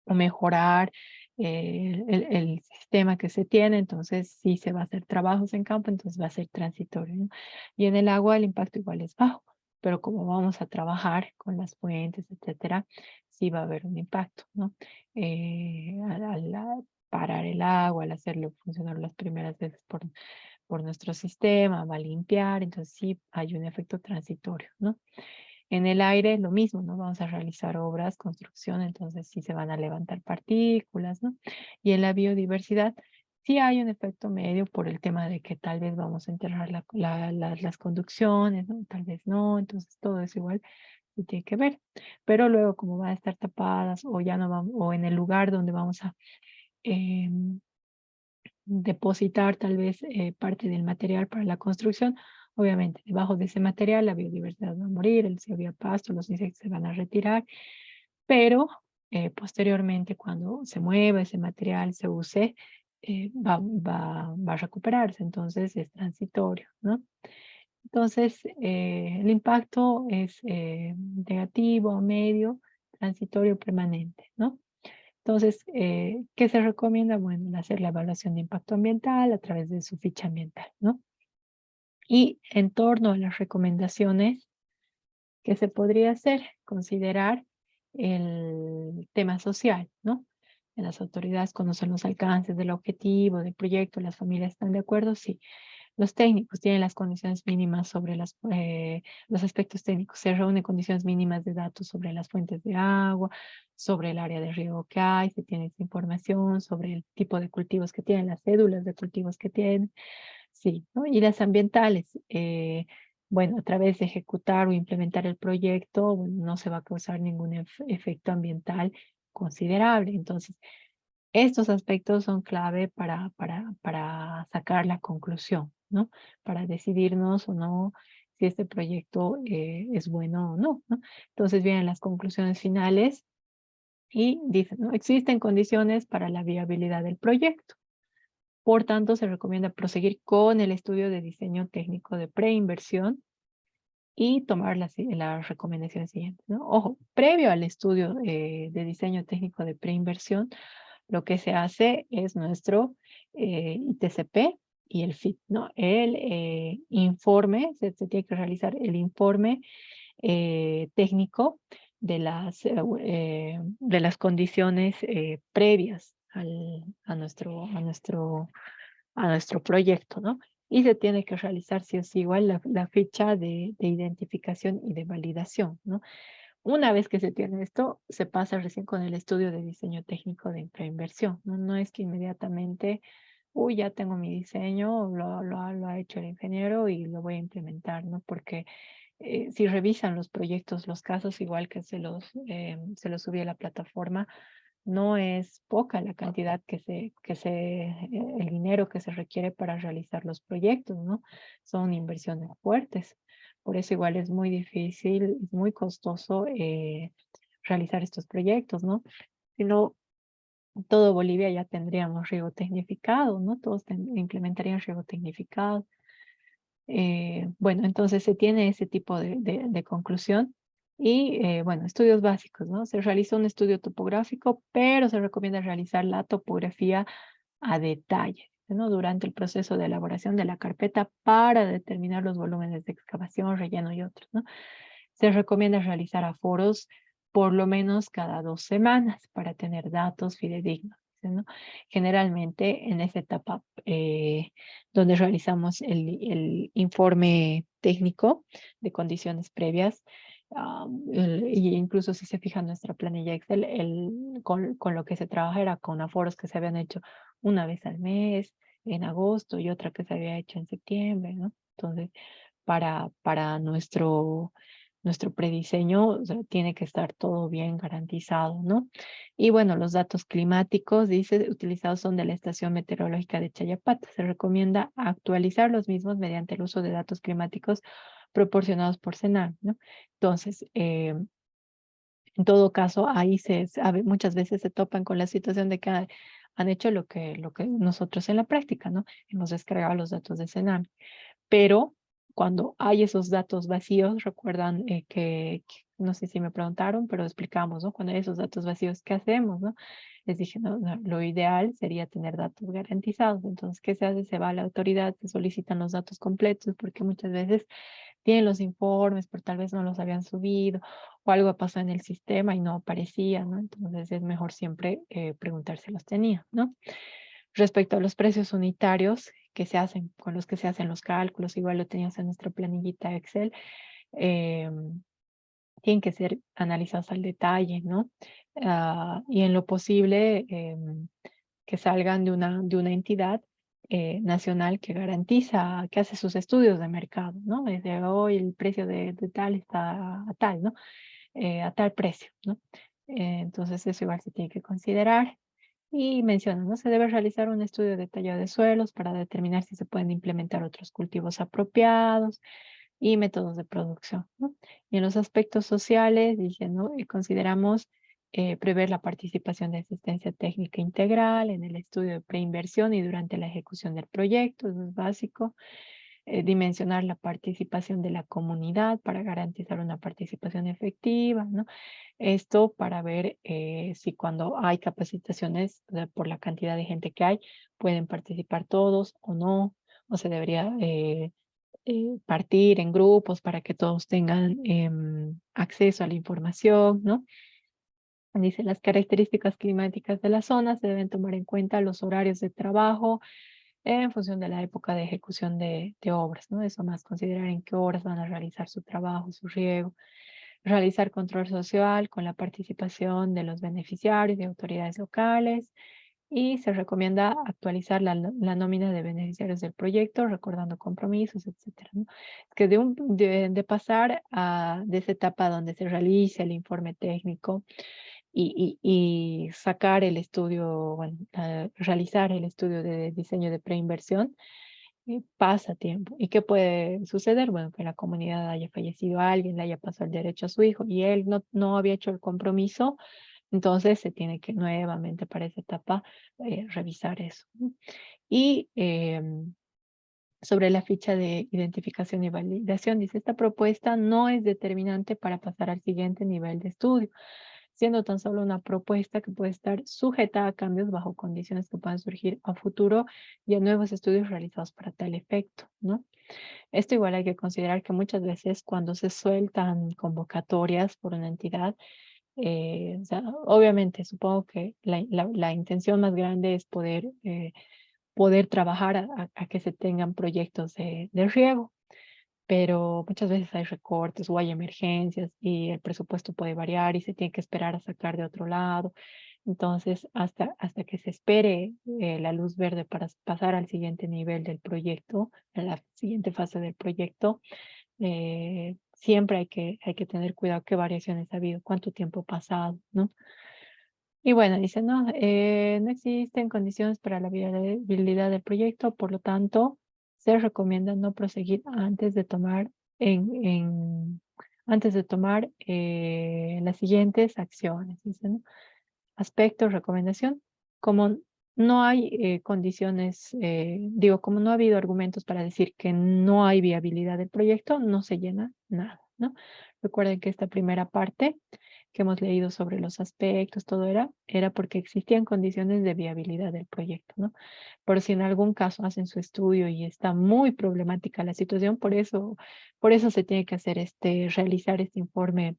o mejorar el sistema que se tiene, entonces sí se va a hacer trabajos en campo, entonces va a ser transitorio, ¿no? Y en el agua el impacto igual es bajo, pero como vamos a trabajar con las fuentes, etcétera, sí va a haber un impacto, ¿no? Al parar el agua, al hacerlo funcionar las primeras veces por nuestro sistema, va a limpiar, entonces sí hay un efecto transitorio, ¿no? En el aire lo mismo, ¿no? Vamos a realizar obras, construcción, entonces sí se van a levantar partículas, ¿no? Y en la biodiversidad sí hay un efecto medio por el tema de que tal vez vamos a enterrar las conducciones, ¿no? Tal vez no, entonces todo es igual y tiene que ver. Pero luego como van a estar tapadas o ya no vamos, o en el lugar donde vamos a em, depositar tal vez parte del material para la construcción. Obviamente, debajo de ese material la biodiversidad va a morir, si había pasto, los insectos se van a retirar, pero posteriormente cuando se mueva ese material, se use, va a recuperarse, entonces es transitorio, ¿no? Entonces, el impacto es negativo, medio, transitorio, permanente, ¿no? Entonces, ¿qué se recomienda? Bueno, hacer la evaluación de impacto ambiental a través de su ficha ambiental, ¿no? Y en torno a las recomendaciones que se podría hacer, considerar el tema social, ¿no? Las autoridades conocen los alcances del objetivo, del proyecto, las familias están de acuerdo, sí. Los técnicos tienen las condiciones mínimas sobre los aspectos técnicos. Se reúnen condiciones mínimas de datos sobre las fuentes de agua, sobre el área de riego que hay, se tiene esa información sobre el tipo de cultivos que tienen, las cédulas de cultivos que tienen. Sí, ¿no? Y las ambientales, bueno, a través de ejecutar o implementar el proyecto, bueno, no se va a causar ningún efecto ambiental considerable. Entonces, estos aspectos son clave para sacar la conclusión, ¿no? Para decidirnos o no si este proyecto es bueno o no, ¿no? Entonces vienen las conclusiones finales y dicen, ¿no? Existen condiciones para la viabilidad del proyecto. Por tanto, se recomienda proseguir con el estudio de diseño técnico de preinversión y tomar las recomendaciones siguientes, ¿no? Ojo, previo al estudio de diseño técnico de preinversión, lo que se hace es nuestro ITCP y el FIT, ¿no? El informe, se tiene que realizar el informe técnico de las condiciones previas a nuestro proyecto, ¿no? Y se tiene que realizar sí o sí igual la ficha de identificación y de validación, ¿no? Una vez que se tiene esto, se pasa recién con el estudio de diseño técnico de preinversión, ¿no? No es que inmediatamente, uy, ya tengo mi diseño, lo ha hecho el ingeniero y lo voy a implementar, ¿no? Porque si revisan los proyectos, los casos, igual que se los subí a la plataforma, no es poca la cantidad el dinero que se requiere para realizar los proyectos, ¿no? Son inversiones fuertes. Por eso igual es muy difícil, es muy costoso realizar estos proyectos, ¿no? Si no, todo Bolivia ya tendríamos riego tecnificado, ¿no? Todos implementarían riego tecnificado. Bueno, entonces se tiene ese tipo de conclusión. Y bueno, estudios básicos, ¿no? Se realiza un estudio topográfico, pero se recomienda realizar la topografía a detalle, ¿no? Durante el proceso de elaboración de la carpeta para determinar los volúmenes de excavación, relleno y otros, ¿no? Se recomienda realizar aforos por lo menos cada 2 semanas para tener datos fidedignos, ¿no? Generalmente en esa etapa donde realizamos el informe técnico de condiciones previas, y incluso si se fija en nuestra planilla Excel, con lo que se trabaja era con aforos que se habían hecho una vez al mes, en agosto, y otra que se había hecho en septiembre, ¿no? Entonces, para nuestro prediseño, o sea, tiene que estar todo bien garantizado, ¿no? Y bueno, los datos climáticos, dice, utilizados son de la Estación Meteorológica de Chayapata. Se recomienda actualizar los mismos mediante el uso de datos climáticos proporcionados por CENAR, ¿no? Entonces, en todo caso, ahí se sabe, muchas veces se topan con la situación de que han hecho lo que nosotros en la práctica, ¿no? Hemos descargado los datos de CENAR, pero cuando hay esos datos vacíos, recuerdan no sé si me preguntaron, pero explicamos, ¿no? Cuando hay esos datos vacíos, ¿qué hacemos, no? Les dije, no, no, lo ideal sería tener datos garantizados. Entonces, ¿qué se hace? Se va a la autoridad, se solicitan los datos completos, porque muchas veces tienen los informes, pero tal vez no los habían subido, o algo pasó en el sistema y no aparecía, ¿no? Entonces, es mejor siempre preguntar si los tenía, ¿no? Respecto a los precios unitarios que se hacen, con los que se hacen los cálculos, igual lo teníamos en nuestra planillita Excel, eh, tienen que ser analizados al detalle, ¿no? Y en lo posible que salgan de una entidad nacional que garantiza, que hace sus estudios de mercado, ¿no? Desde hoy el precio de tal está a tal, ¿no? A tal precio, ¿no? Entonces eso igual se tiene que considerar. Y menciona, ¿no? Se debe realizar un estudio detallado de suelos para determinar si se pueden implementar otros cultivos apropiados y métodos de producción, ¿no? Y en los aspectos sociales, dice, ¿no? Y consideramos prever la participación de asistencia técnica integral en el estudio de preinversión y durante la ejecución del proyecto, eso es básico. Dimensionar la participación de la comunidad para garantizar una participación efectiva, ¿no? Esto para ver si cuando hay capacitaciones, o sea, por la cantidad de gente que hay, pueden participar todos o no, o se debería partir en grupos para que todos tengan acceso a la información, ¿no? Dice, las características climáticas de la zona se deben tomar en cuenta los horarios de trabajo en función de la época de ejecución de obras, ¿no? Eso más considerar en qué horas van a realizar su trabajo, su riego, realizar control social con la participación de los beneficiarios y autoridades locales, y se recomienda actualizar la nómina de beneficiarios del proyecto, recordando compromisos, etcétera, ¿no? Es que de pasar de esa etapa donde se realiza el informe técnico y sacar el estudio, bueno, realizar el estudio de diseño de preinversión, pasa tiempo. ¿Y qué puede suceder? Bueno, que la comunidad haya fallecido a alguien, le haya pasado el derecho a su hijo y él no había hecho el compromiso, entonces se tiene que nuevamente para esa etapa revisar eso, ¿no? Y sobre la ficha de identificación y validación, dice, esta propuesta no es determinante para pasar al siguiente nivel de estudio, siendo tan solo una propuesta que puede estar sujeta a cambios bajo condiciones que puedan surgir a futuro y a nuevos estudios realizados para tal efecto, ¿no? Esto igual hay que considerar que muchas veces cuando se sueltan convocatorias por una entidad, o sea, obviamente supongo que la intención más grande es poder trabajar a que se tengan proyectos de riego. pero muchas veces hay recortes o hay emergencias y el presupuesto puede variar y se tiene que esperar a sacar de otro lado. Entonces, hasta que se espere la luz verde para pasar al siguiente nivel del proyecto, a la siguiente fase del proyecto, siempre hay que tener cuidado qué variaciones ha habido, cuánto tiempo ha pasado, ¿no? Y bueno, dice, no, no existen condiciones para la viabilidad del proyecto, por lo tanto, se recomienda no proseguir antes de tomar antes de tomar las siguientes acciones, dice, ¿no? Aspecto, recomendación. Como no hay condiciones, digo, como no ha habido argumentos para decir que no hay viabilidad del proyecto, no se llena nada, ¿no? Recuerden que esta primera parte que hemos leído sobre los aspectos, todo era porque existían condiciones de viabilidad del proyecto, ¿no? Por si en algún caso hacen su estudio y está muy problemática la situación, por eso se tiene que hacer realizar este informe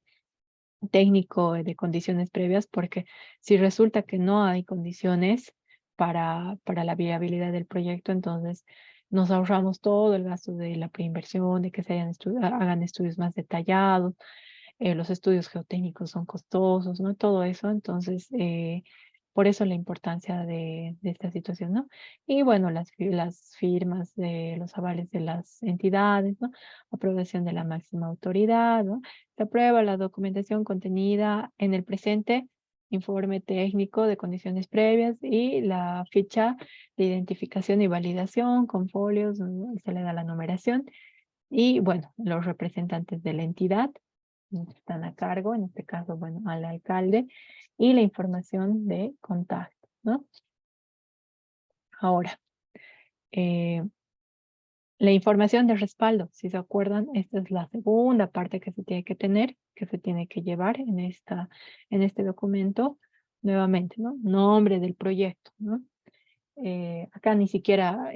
técnico de condiciones previas, porque si resulta que no hay condiciones para la viabilidad del proyecto, entonces nos ahorramos todo el gasto de la preinversión, de que se hagan estudios más detallados, los estudios geotécnicos son costosos, ¿no? Todo eso, entonces, por eso la importancia de esta situación, ¿no? Y bueno, las firmas de los avales de las entidades, ¿no? Aprobación de la máxima autoridad, ¿no? Se aprueba la documentación contenida en el presente informe técnico de condiciones previas y la ficha de identificación y validación con folios, ¿no? Se le da la numeración y bueno, los representantes de la entidad están a cargo, en este caso, bueno, al alcalde, y la información de contacto, ¿no? Ahora, eh, la información de respaldo, si se acuerdan, esta es la segunda parte que se tiene que tener, que se tiene que llevar en este documento, nuevamente, ¿no? Nombre del proyecto, ¿no? Acá ni siquiera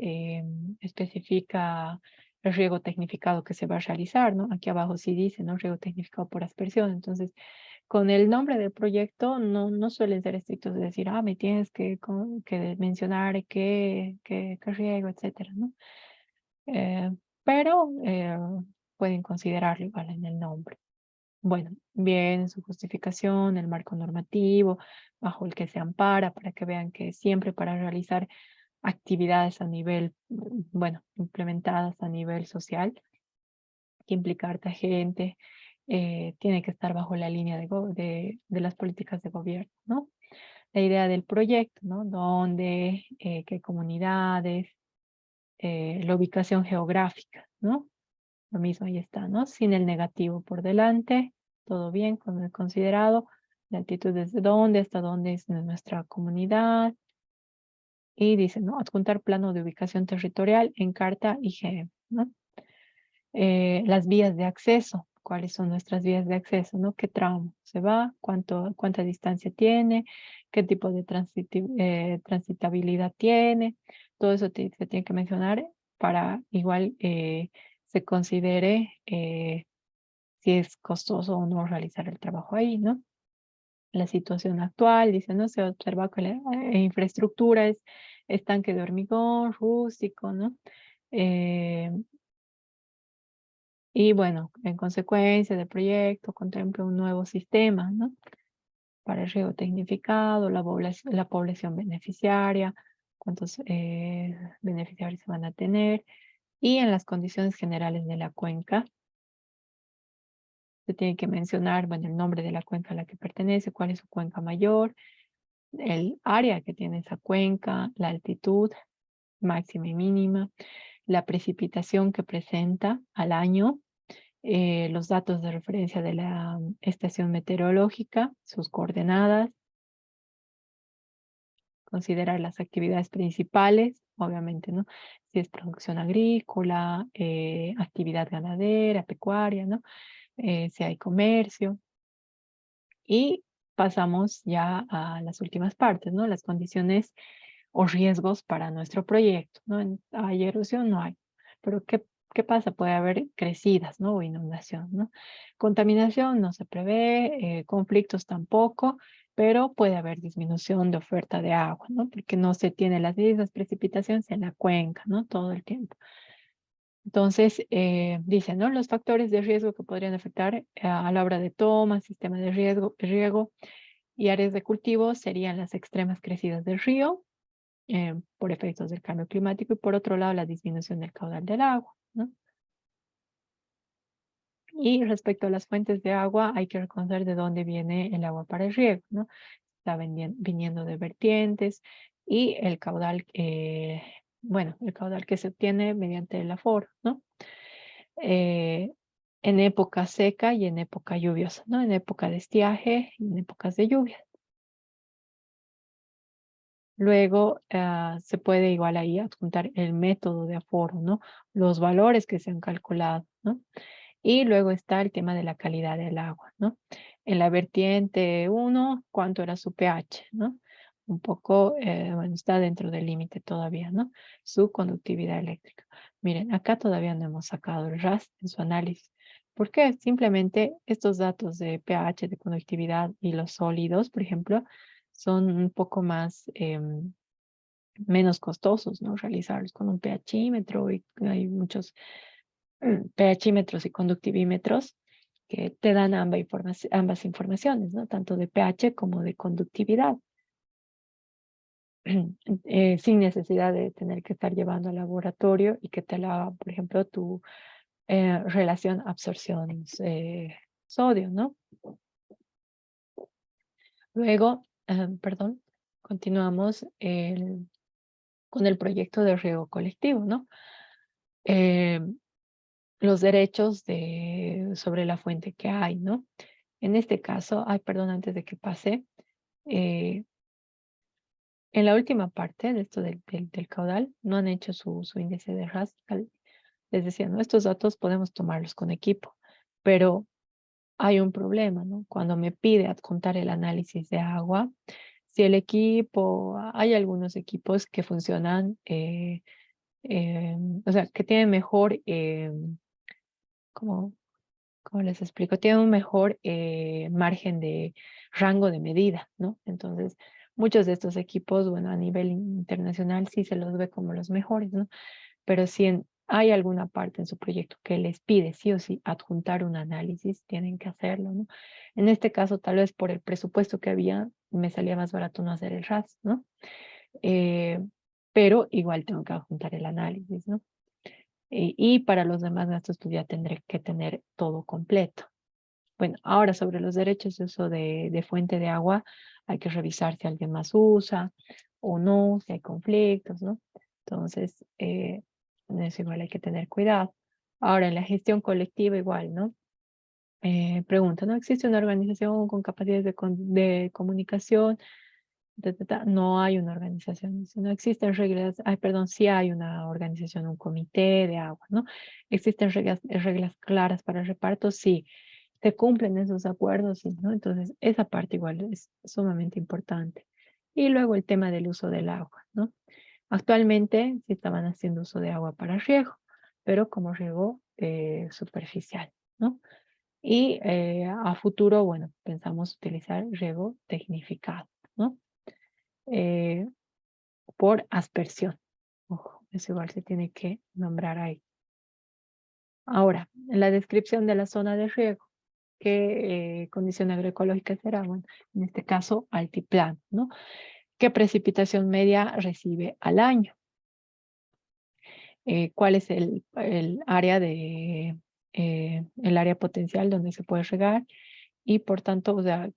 especifica el riego tecnificado que se va a realizar, ¿no? Aquí abajo sí dice, ¿no? Riego tecnificado por aspersión. Entonces, con el nombre del proyecto no suelen ser estrictos de decir, me tienes que mencionar qué riego, etcétera, ¿no? Eh, pero pueden considerarlo igual en el nombre. Bueno, bien, su justificación, el marco normativo bajo el que se ampara para que vean que siempre para realizar actividades a nivel, bueno, implementadas a nivel social, que implica harta gente, tiene que estar bajo la línea de las políticas de gobierno, ¿no? La idea del proyecto, ¿no? Dónde, qué comunidades, la ubicación geográfica, ¿no? Lo mismo ahí está, ¿no? Sin el negativo por delante, todo bien con el considerado, la altitud desde dónde hasta dónde es nuestra comunidad, y dice, ¿no? Adjuntar plano de ubicación territorial en carta IGM, ¿no? Las vías de acceso, cuáles son nuestras vías de acceso, ¿no? ¿Qué tramo se va? ¿Cuánta distancia tiene? ¿Qué tipo de transitabilidad tiene? Todo eso se tiene que mencionar para igual se considere si es costoso o no realizar el trabajo ahí, ¿no? La situación actual, dice, no se observa que la infraestructura es estanque de hormigón, rústico, ¿no? Eh, y bueno, en consecuencia del proyecto contempla un nuevo sistema, ¿no? Para el riego tecnificado, la población beneficiaria, cuántos beneficiarios se van a tener, y en las condiciones generales de la cuenca, se tiene que mencionar, bueno, el nombre de la cuenca a la que pertenece, cuál es su cuenca mayor, el área que tiene esa cuenca, la altitud máxima y mínima, la precipitación que presenta al año, los datos de referencia de la estación meteorológica, sus coordenadas, considerar las actividades principales, obviamente, ¿no? Si es producción agrícola, actividad ganadera, pecuaria, ¿no? Si hay comercio. Y pasamos ya a las últimas partes, ¿no? Las condiciones o riesgos para nuestro proyecto, ¿no? Hay erosión, no hay. Pero ¿qué pasa? Puede haber crecidas, ¿no? O inundación, ¿no? Contaminación no se prevé, conflictos tampoco, pero puede haber disminución de oferta de agua, ¿no? Porque no se tiene las mismas precipitaciones en la cuenca, ¿no? Todo el tiempo. Entonces, dice, ¿no? Los factores de riesgo que podrían afectar a la hora de toma, sistema de riego y áreas de cultivo serían las extremas crecidas del río por efectos del cambio climático y por otro lado la disminución del caudal del agua, ¿no? Y respecto a las fuentes de agua, hay que reconocer de dónde viene el agua para el riego, ¿no? Está viniendo de vertientes y el caudal, bueno, el caudal que se obtiene mediante el aforo, ¿no? Eh, en época seca y en época lluviosa, ¿no? En época de estiaje y en épocas de lluvia. Luego se puede igual ahí adjuntar el método de aforo, ¿no? Los valores que se han calculado, ¿no? Y luego está el tema de la calidad del agua, ¿no? En la vertiente 1, ¿cuánto era su pH, ¿no? Un poco, bueno, está dentro del límite todavía, ¿no? Su conductividad eléctrica. Miren, acá todavía no hemos sacado el RAS en su análisis. ¿Por qué? Simplemente estos datos de pH, de conductividad y los sólidos, por ejemplo, son un poco más menos costosos, ¿no? Realizarlos con un pHímetro y hay muchos pHímetros y conductivímetros que te dan ambas informaciones, ¿no? Tanto de pH como de conductividad, sin necesidad de tener que estar llevando al laboratorio y que te la haga, por ejemplo, tu relación absorción-sodio, ¿no? Luego, perdón, continuamos con el proyecto de riego colectivo, ¿no? Eh, los derechos sobre la fuente que hay, ¿no? En este caso, ay, perdón, antes de que pase, eh, en la última parte de esto del caudal, no han hecho su índice de RAS. Les decía, ¿no? Estos datos podemos tomarlos con equipo, pero hay un problema, ¿no? Cuando me pide adjuntar el análisis de agua, si el equipo, hay algunos equipos que funcionan, o sea, que tienen mejor, ¿cómo, cómo les explico? Tienen un mejor margen de rango de medida, ¿no? Entonces, muchos de estos equipos, bueno, a nivel internacional sí se los ve como los mejores, ¿no? Pero si hay alguna parte en su proyecto que les pide sí o sí adjuntar un análisis, tienen que hacerlo, ¿no? En este caso, tal vez por el presupuesto que había, me salía más barato no hacer el RAS, ¿no? Eh, pero igual tengo que adjuntar el análisis, ¿no? Y para los demás gastos, pues ya tendré que tener todo completo. Bueno, ahora sobre los derechos de uso de fuente de agua, hay que revisar si alguien más usa o no, si hay conflictos, ¿no? Entonces, en eso igual hay que tener cuidado. Ahora, en la gestión colectiva igual, ¿no? Pregunta, ¿no? ¿Existe una organización con capacidades de comunicación? No hay una organización, si no existen reglas, ay, perdón, sí hay una organización, un comité de agua, ¿no? ¿Existen reglas claras para el reparto? Sí. ¿Se cumplen esos acuerdos? Sí, ¿no? Entonces, esa parte igual es sumamente importante. Y luego el tema del uso del agua, ¿no? Actualmente sí estaban haciendo uso de agua para riego, pero como riego superficial, ¿no? Y a futuro, bueno, pensamos utilizar riego tecnificado, ¿no? Eh, por aspersión. Ojo, eso igual se tiene que nombrar ahí. Ahora, en la descripción de la zona de riego, ¿qué condición agroecológica será? Bueno, en este caso, altiplano, ¿no? ¿Qué precipitación media recibe al año? ¿Cuál es el área el área potencial donde se puede regar? Y por tanto, o sea,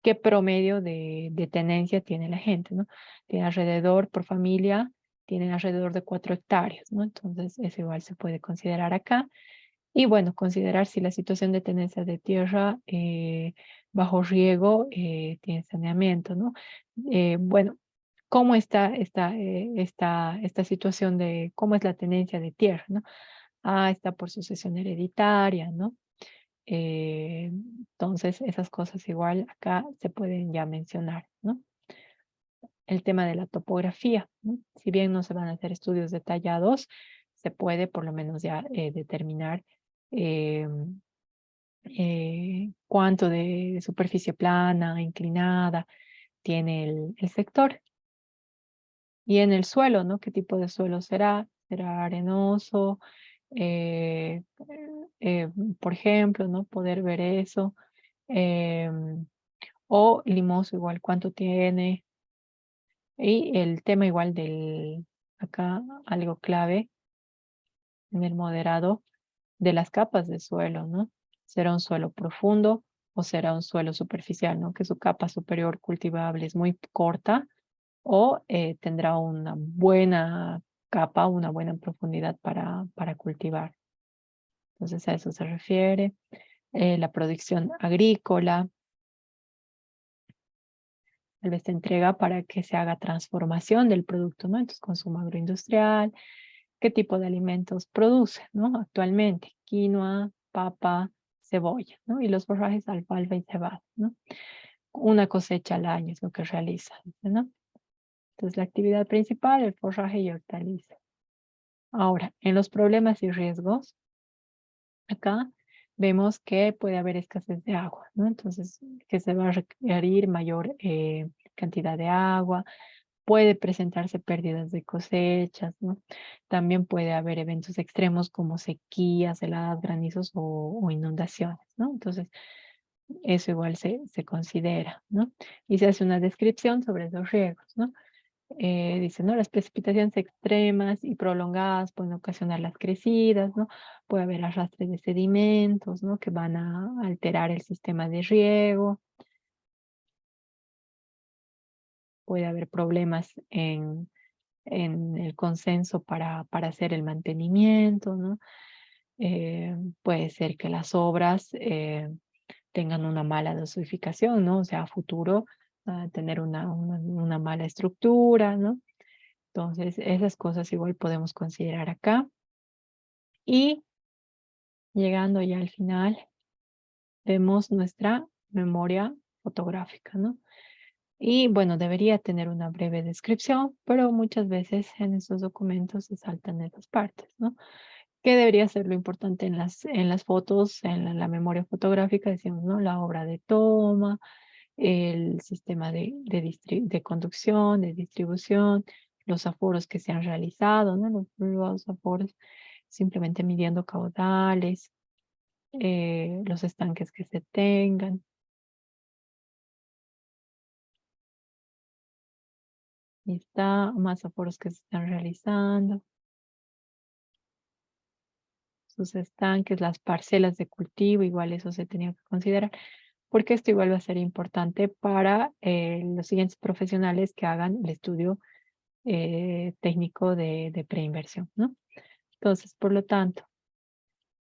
¿qué promedio de tenencia tiene la gente, ¿no? Tiene alrededor, por familia, tienen alrededor de 4 hectáreas, ¿no? Entonces, eso igual se puede considerar acá. Y bueno, considerar si la situación de tenencia de tierra bajo riego tiene saneamiento, ¿no? Bueno, ¿cómo está esta situación de cómo es la tenencia de tierra, ¿no? Ah, está por sucesión hereditaria, ¿no? Entonces, esas cosas igual acá se pueden ya mencionar, ¿no? El tema de la topografía, ¿no? Si bien no se van a hacer estudios detallados, se puede por lo menos ya determinar eh, cuánto de superficie plana, inclinada tiene el sector. Y en el suelo, ¿no? ¿Qué tipo de suelo será? ¿Será arenoso? eh, por ejemplo, ¿no? Poder ver eso. O limoso igual, cuánto tiene. Y el tema igual acá algo clave en el moderado de las capas de suelo, ¿no? ¿Será un suelo profundo o será un suelo superficial, ¿no? Que su capa superior cultivable es muy corta o tendrá una buena capa, una buena profundidad para cultivar. Entonces a eso se refiere. La producción agrícola, tal vez se entrega para que se haga transformación del producto, ¿no? Entonces consumo agroindustrial, qué tipo de alimentos produce, ¿no? Actualmente, quinoa, papa, cebolla, ¿no? Y los forrajes alfalfa y cebada, ¿no? Una cosecha al año es lo que realiza, ¿no? Entonces la actividad principal, el forraje y hortaliza. Ahora, en los problemas y riesgos, acá vemos que puede haber escasez de agua, ¿no? Entonces, que se va a requerir mayor cantidad de agua, puede presentarse pérdidas de cosechas, ¿no? También puede haber eventos extremos como sequías, heladas, granizos o inundaciones, ¿no? Entonces, eso igual se considera, ¿no? Y se hace una descripción sobre esos riesgos, ¿no? Dice, ¿no? Las precipitaciones extremas y prolongadas pueden ocasionar las crecidas, ¿no? Puede haber arrastre de sedimentos, ¿no? Que van a alterar el sistema de riego. Puede haber problemas en el consenso para hacer el mantenimiento, ¿no? Puede ser que las obras tengan una mala dosificación, ¿no? O sea, a futuro tener una mala estructura, ¿no? Entonces, esas cosas igual podemos considerar acá. Y llegando ya al final, vemos nuestra memoria fotográfica, ¿no? Y bueno, debería tener una breve descripción, pero muchas veces en esos documentos se saltan esas partes, ¿no? ¿Qué debería ser lo importante en las fotos, en la memoria fotográfica? Decimos, ¿no? La obra de toma, el sistema de conducción, de distribución, los aforos que se han realizado, ¿no? Los aforos simplemente midiendo caudales, los estanques que se tengan. Y está, más aforos que se están realizando, sus estanques, las parcelas de cultivo, igual eso se tenía que considerar, porque esto igual va a ser importante para los siguientes profesionales que hagan el estudio técnico de preinversión, ¿no? Entonces, por lo tanto,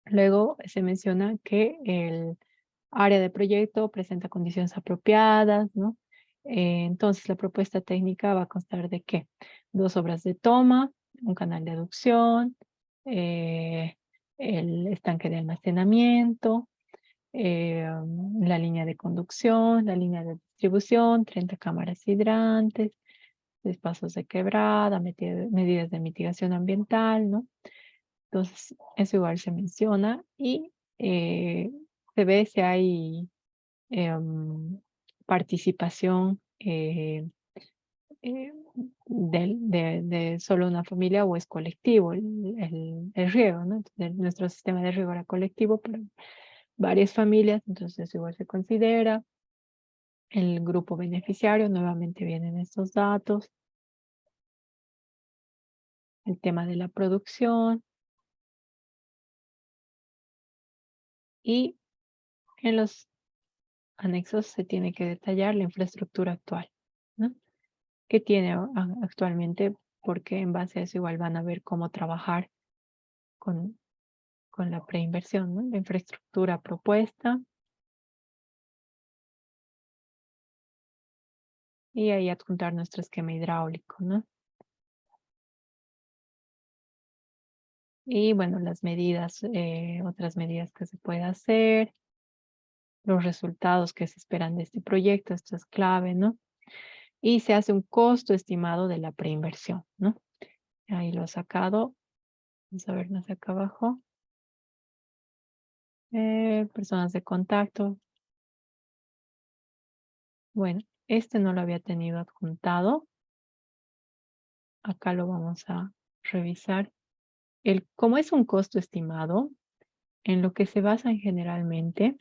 luego se menciona que el área de proyecto presenta condiciones apropiadas, ¿no? Entonces, la propuesta técnica va a constar de qué? Dos obras de toma, un canal de aducción, eh, el estanque de almacenamiento, la línea de conducción, la línea de distribución, 30 cámaras hidrantes, espacios de quebrada, medidas de mitigación ambiental, ¿no? Entonces, eso igual se menciona y se ve si hay participación eh, de solo una familia o es colectivo el riego, ¿no? Entonces, nuestro sistema de riego era colectivo, pero varias familias, entonces igual se considera. El grupo beneficiario, nuevamente vienen estos datos. El tema de la producción y en los anexos se tiene que detallar la infraestructura actual, ¿no? Que tiene actualmente, porque en base a eso igual van a ver cómo trabajar con, con la preinversión, ¿no? La infraestructura propuesta y ahí adjuntar nuestro esquema hidráulico, ¿no? Y bueno, las medidas, otras medidas que se puede hacer, los resultados que se esperan de este proyecto, esto es clave, ¿no? Y se hace un costo estimado de la preinversión, ¿no? Ahí lo he sacado. Vamos a vernos acá abajo. Personas de contacto. Bueno, este no lo había tenido adjuntado. Acá lo vamos a revisar. como es un costo estimado, en lo que se basan generalmente,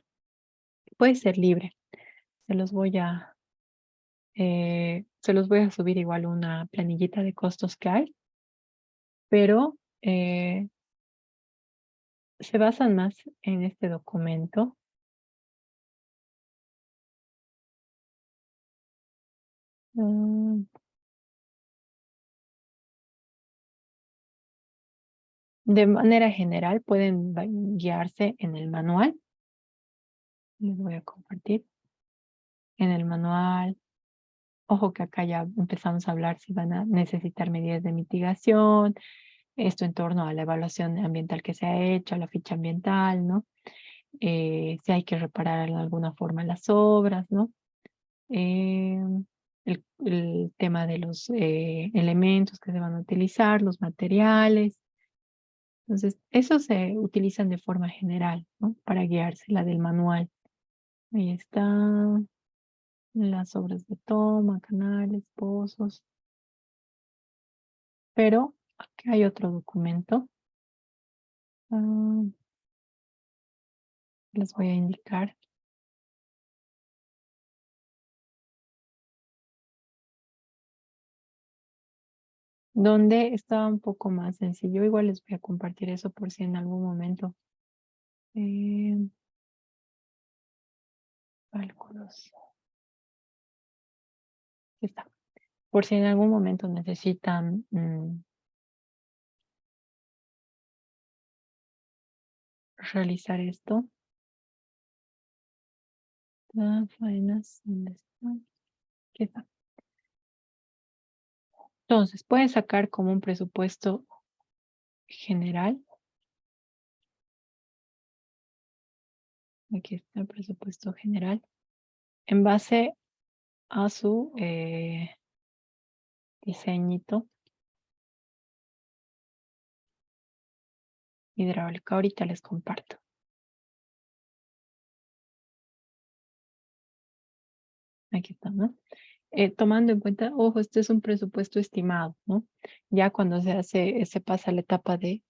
puede ser libre. Se los voy a, se los voy a subir igual una planillita de costos que hay, pero se basan más en este documento. Mm, De manera general, pueden guiarse en el manual. Les voy a compartir. En el manual, ojo que acá ya empezamos a hablar si van a necesitar medidas de mitigación, esto en torno a la evaluación ambiental que se ha hecho, a la ficha ambiental, ¿no? Si hay que reparar de alguna forma las obras, ¿no? Eh, el tema de los elementos que se van a utilizar, los materiales. Entonces, esos se utilizan de forma general, ¿no? Para guiarse, la del manual. Ahí está, las obras de toma, canales, pozos. Pero aquí hay otro documento. Ah, les voy a indicar. Donde está un poco más sencillo. Igual les voy a compartir eso por si en algún momento. Eh, Cálculos. Aquí está. Por si en algún momento necesitan realizar esto. Faenas, ¿dónde está? Aquí está. Entonces, pueden sacar como un presupuesto general. Aquí está el presupuesto general. En base a su diseñito hidráulico. Ahorita les comparto. Aquí está, ¿no? Tomando en cuenta, ojo, este es un presupuesto estimado, ¿no? Ya cuando se pasa la etapa de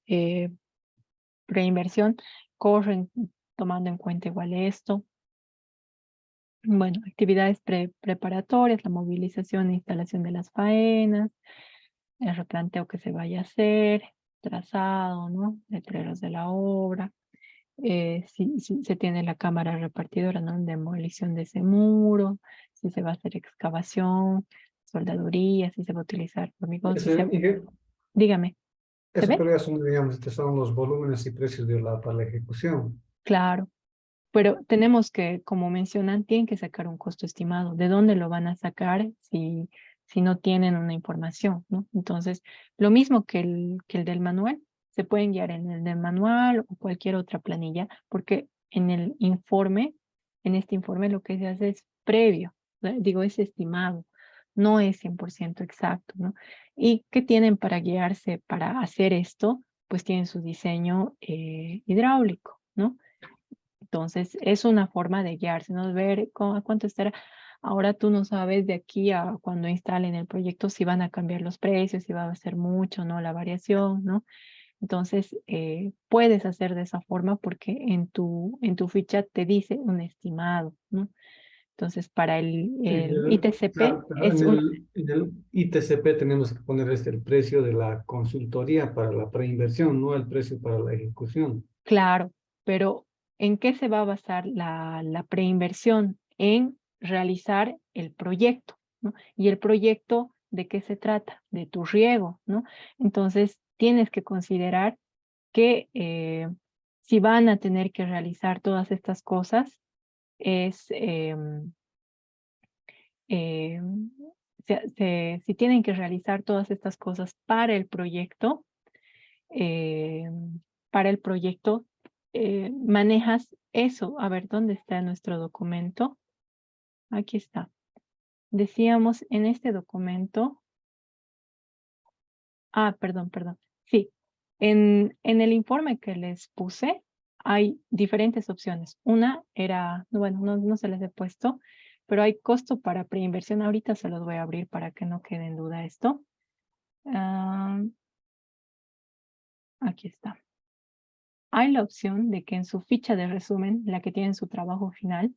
preinversión, corren tomando en cuenta igual esto. Bueno, actividades preparatorias, la movilización e instalación de las faenas, el replanteo que se vaya a hacer, trazado, ¿no? Letreros de la obra. Si se tiene la cámara repartidora, ¿no? Demolición de ese muro, si se va a hacer excavación, soldaduría, si se va a utilizar hormigón, si se... Y que Dígame, ¿se eso ve? pero ya son, digamos, estos son los volúmenes y precios para la ejecución. Claro, pero tenemos que, como mencionan, tienen que sacar un costo estimado. ¿De dónde lo van a sacar si no tienen una información, ¿no? Entonces, lo mismo que el del manual, se pueden guiar en el del manual o cualquier otra planilla, porque en el informe, en este informe lo que se hace es previo, digo, es estimado, no es 100% exacto, ¿no? ¿Y qué tienen para guiarse para hacer esto? Pues tienen su diseño hidráulico, ¿no? Entonces, es una forma de guiarse, ¿no? Ver a cuánto estará. Ahora tú no sabes de aquí a cuando instalen el proyecto si van a cambiar los precios, si va a ser mucho, ¿no? La variación, ¿no? Entonces, puedes hacer de esa forma porque en tu ficha te dice un estimado, ¿no? Entonces, para el ITCP Claro, pero es en un, el ITCP tenemos que poner el precio de la consultoría para la preinversión, no el precio para la ejecución. claro, pero ¿en qué se va a basar la preinversión? En realizar el proyecto, ¿no? Y el proyecto, ¿de qué se trata? De tu riego, ¿no? Entonces, tienes que considerar que si van a tener que realizar todas estas cosas, es, eh, si tienen que realizar todas estas cosas eh, para el proyecto, manejas eso. A ver, ¿dónde está nuestro documento? Aquí está. Decíamos en este documento, perdón. Sí, en el informe que les puse hay diferentes opciones. Una era, bueno, no se les he puesto, pero hay costo para preinversión. Ahorita se los voy a abrir para que no quede en duda esto. Ah, Aquí está. Hay la opción de que en su ficha de resumen, la que tiene su trabajo final,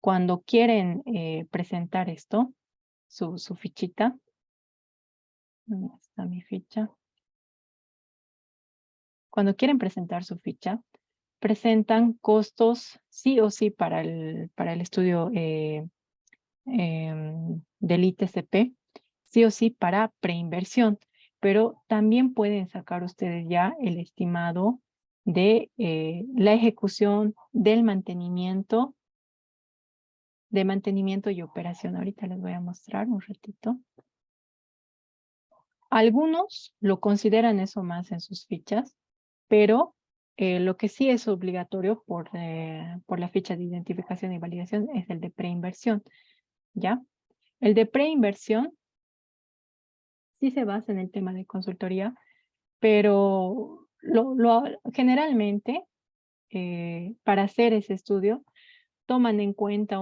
cuando quieren presentar esto, su fichita, ¿dónde está mi ficha? Cuando quieren presentar su ficha, presentan costos sí o sí para el estudio del ITCP, sí o sí para preinversión, pero también pueden sacar ustedes ya el estimado de la ejecución del mantenimiento y operación. Ahorita les voy a mostrar un ratito. Algunos lo consideran eso más en sus fichas, pero lo que sí es obligatorio por la ficha de identificación y validación es el de preinversión, ¿ya? El de preinversión sí se basa en el tema de consultoría, pero generalmente para hacer ese estudio toman en cuenta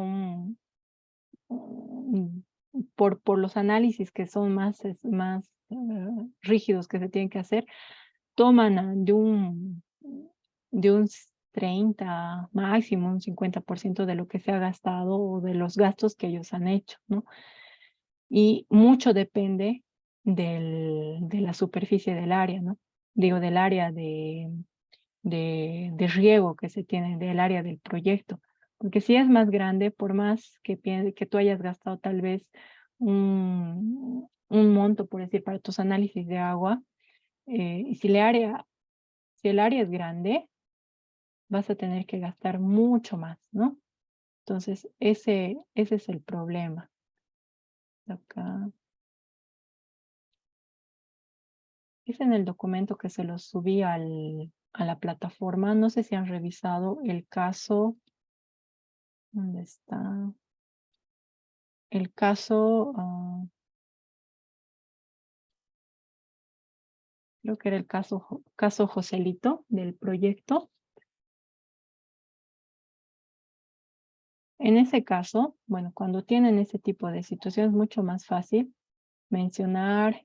por los análisis que son más rígidos que se tienen que hacer, toman de un 30, máximo un 50% de lo que se ha gastado o de los gastos que ellos han hecho, ¿no? Y mucho depende de la superficie del área, ¿no? Digo, del área de riego que se tiene, del área del proyecto. Porque si es más grande, por más que tú hayas gastado tal vez un monto, por decir, para tus análisis de agua, y si el área es grande, vas a tener que gastar mucho más, ¿no? Entonces, ese es el problema. Acá. Es en el documento que se los subí a la plataforma. No sé si han revisado el caso. ¿Dónde está? El caso, creo que era el caso Joselito del proyecto. En ese caso, bueno, cuando tienen ese tipo de situación es mucho más fácil mencionar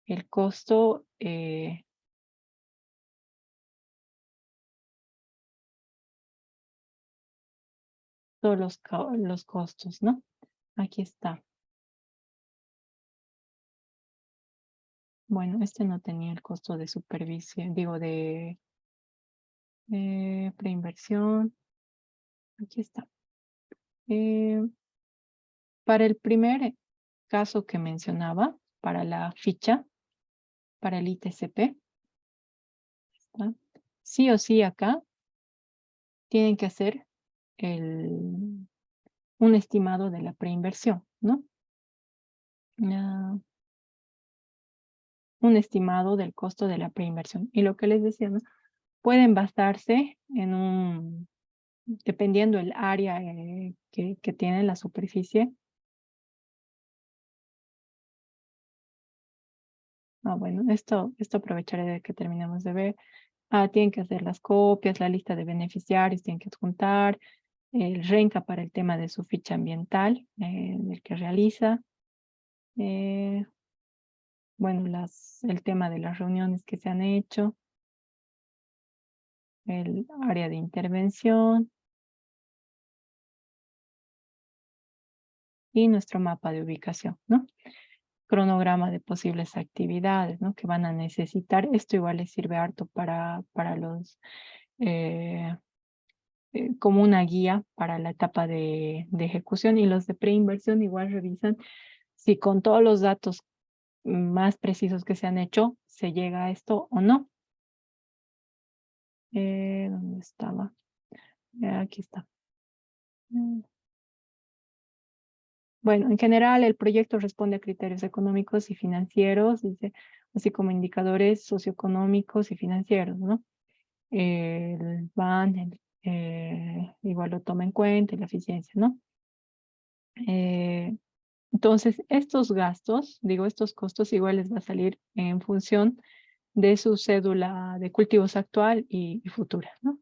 el costo, todos los costos, ¿no? Aquí está. Bueno, este no tenía el costo de supervisión, digo, de preinversión. Aquí está. Eh, para el primer caso que mencionaba, para la ficha, para el ITCP, ¿está? Sí o sí acá tienen que hacer un estimado de la preinversión, ¿no? Un estimado del costo de la preinversión. Y lo que les decía, ¿no? Pueden basarse dependiendo el área que tiene la superficie. Bueno, esto aprovecharé de que terminemos de ver. Tienen que hacer las copias, la lista de beneficiarios, tienen que adjuntar, el renca para el tema de su ficha ambiental, del que realiza. Bueno, el tema de las reuniones que se han hecho, el área de intervención y nuestro mapa de ubicación, ¿no? Cronograma de posibles actividades, ¿no? Que van a necesitar. Esto igual les sirve harto para los, como una guía para la etapa de ejecución, y los de preinversión igual revisan si con todos los datos más precisos que se han hecho se llega a esto o no. ¿Dónde estaba? Aquí está. Bueno, en general el proyecto responde a criterios económicos y financieros, dice, así como indicadores socioeconómicos y financieros, ¿no? El BAN igual lo toma en cuenta, y la eficiencia, ¿no? Entonces, estos gastos, digo, estos costos igual les va a salir en función de su cédula de cultivos actual y futura, ¿no?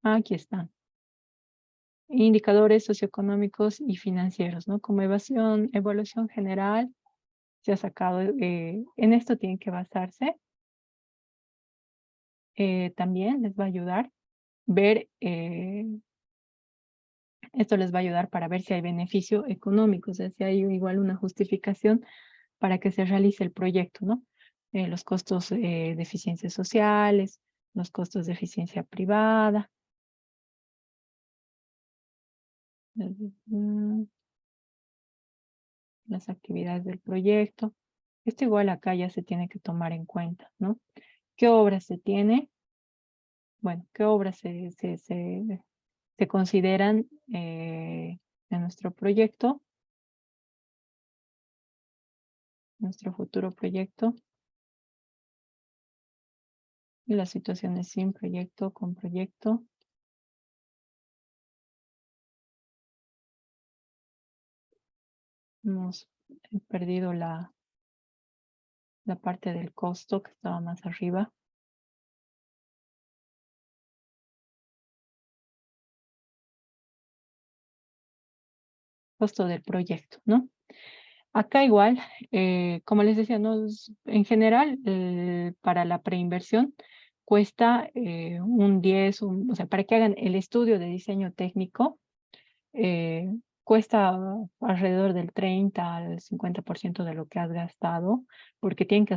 Aquí están. Indicadores socioeconómicos y financieros, ¿no? Como evaluación general, se ha sacado, en esto tienen que basarse. también les va a ayudar ver, esto les va a ayudar para ver si hay beneficio económico, o sea, si hay igual una justificación para que se realice el proyecto, ¿no? Los costos de eficiencias sociales, los costos de eficiencia privada. mm, Las actividades del proyecto. Esto igual acá ya se tiene que tomar en cuenta, ¿no? ¿Qué obras se tiene? Bueno, ¿qué obras se consideran en nuestro futuro proyecto? Y las situaciones sin proyecto, con proyecto. Hemos perdido la parte del costo que estaba más arriba. Costo del proyecto, ¿no? Acá igual, como les decía, ¿no? En general, para la preinversión cuesta un 10, o sea, para que hagan el estudio de diseño técnico, eh, cuesta alrededor del 30 al 50% de lo que has gastado, porque tienen que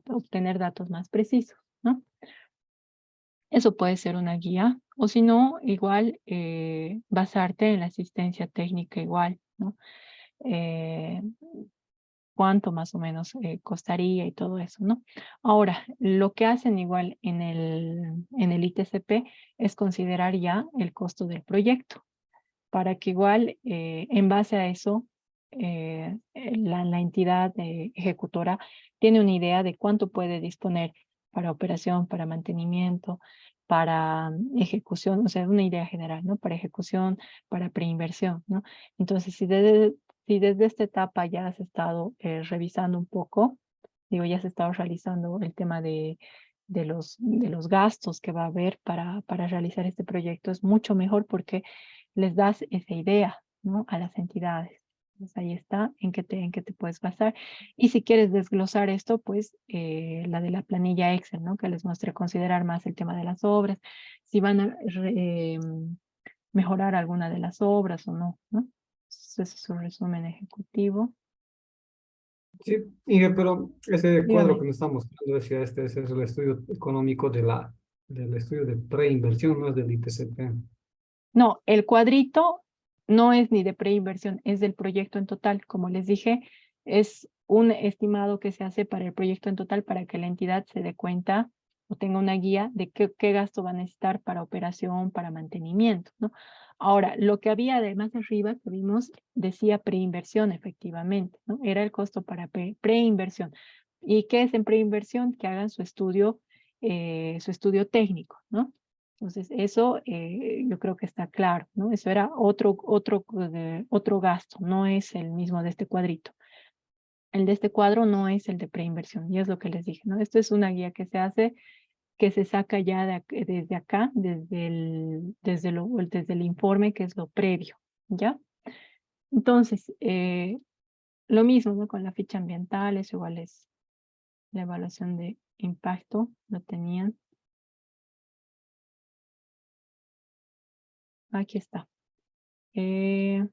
obtener datos más precisos, ¿no? Eso puede ser una guía, o si no, igual basarte en la asistencia técnica igual, ¿no? Eh, Cuánto más o menos costaría y todo eso, ¿no? Ahora, lo que hacen igual en el ITCP es considerar ya el costo del proyecto, para que igual en base a eso la entidad ejecutora tiene una idea de cuánto puede disponer para operación, para mantenimiento, para ejecución, o sea, una idea general, ¿no? Para ejecución, para preinversión, ¿no? Entonces, si desde esta etapa ya has estado revisando un poco, digo, ya has estado realizando el tema de los gastos que va a haber para realizar este proyecto, es mucho mejor porque les das esa idea, ¿no? A las entidades. Entonces ahí está en qué te puedes basar. Y si quieres desglosar esto, pues la de la planilla Excel, ¿no? Que les muestre considerar más el tema de las obras, si van a mejorar alguna de las obras o no, ¿no? Ese es su resumen ejecutivo. Sí, pero ese cuadro Dígame. que me está mostrando decía ese es el estudio económico del estudio de preinversión, no es del ITCP. No, el cuadrito no es ni de preinversión, es del proyecto en total. Como les dije, es un estimado que se hace para el proyecto en total para que la entidad se dé cuenta o tenga una guía de qué gasto va a necesitar para operación, para mantenimiento, ¿no? Ahora, lo que había de más arriba que vimos decía preinversión, efectivamente, ¿no? Era el costo para preinversión. ¿Y qué es en preinversión? Que hagan su estudio técnico, ¿no? Entonces, eso yo creo que está claro, ¿no? Eso era otro gasto, no es el mismo de este cuadrito. El de este cuadro no es el de preinversión, y es lo que les dije, ¿no? Esto es una guía que se hace, que se saca ya desde acá, desde el informe, que es lo previo, ¿ya? Entonces, lo mismo, ¿no? Con la ficha ambiental, eso igual es la evaluación de impacto, lo tenían. Aquí está. Eh,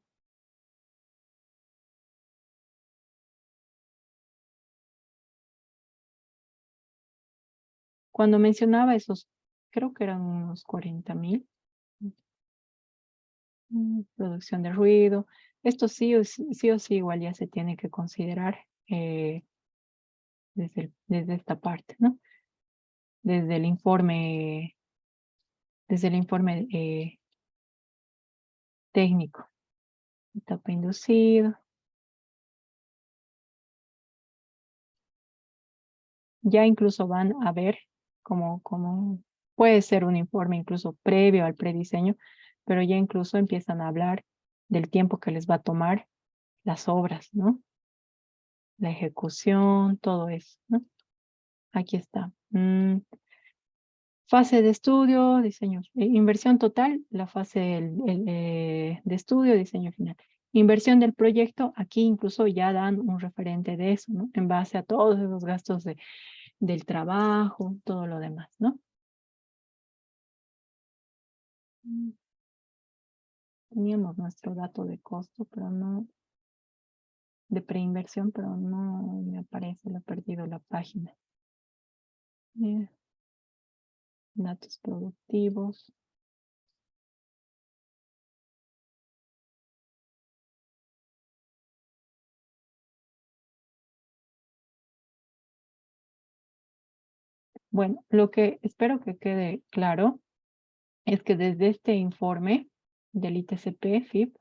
Cuando mencionaba esos, creo que eran unos 40,000, producción de ruido, esto sí o sí igual ya se tiene que considerar desde esta parte, ¿no? Desde el informe, desde el informe técnico, etapa inducido. Ya incluso van a ver cómo puede ser un informe incluso previo al prediseño, pero ya incluso empiezan a hablar del tiempo que les va a tomar las obras, ¿no? La ejecución, todo eso, ¿no? Aquí está. Fase de estudio, diseño, inversión total, la fase de estudio, diseño final. Inversión del proyecto, aquí incluso ya dan un referente de eso, ¿no? En base a todos esos gastos del trabajo, todo lo demás, ¿no? Teníamos nuestro dato de costo, pero no, de preinversión, pero no me aparece, lo he perdido la página. Datos productivos. Bueno, lo que espero que quede claro es que desde este informe del ITCP, FIP,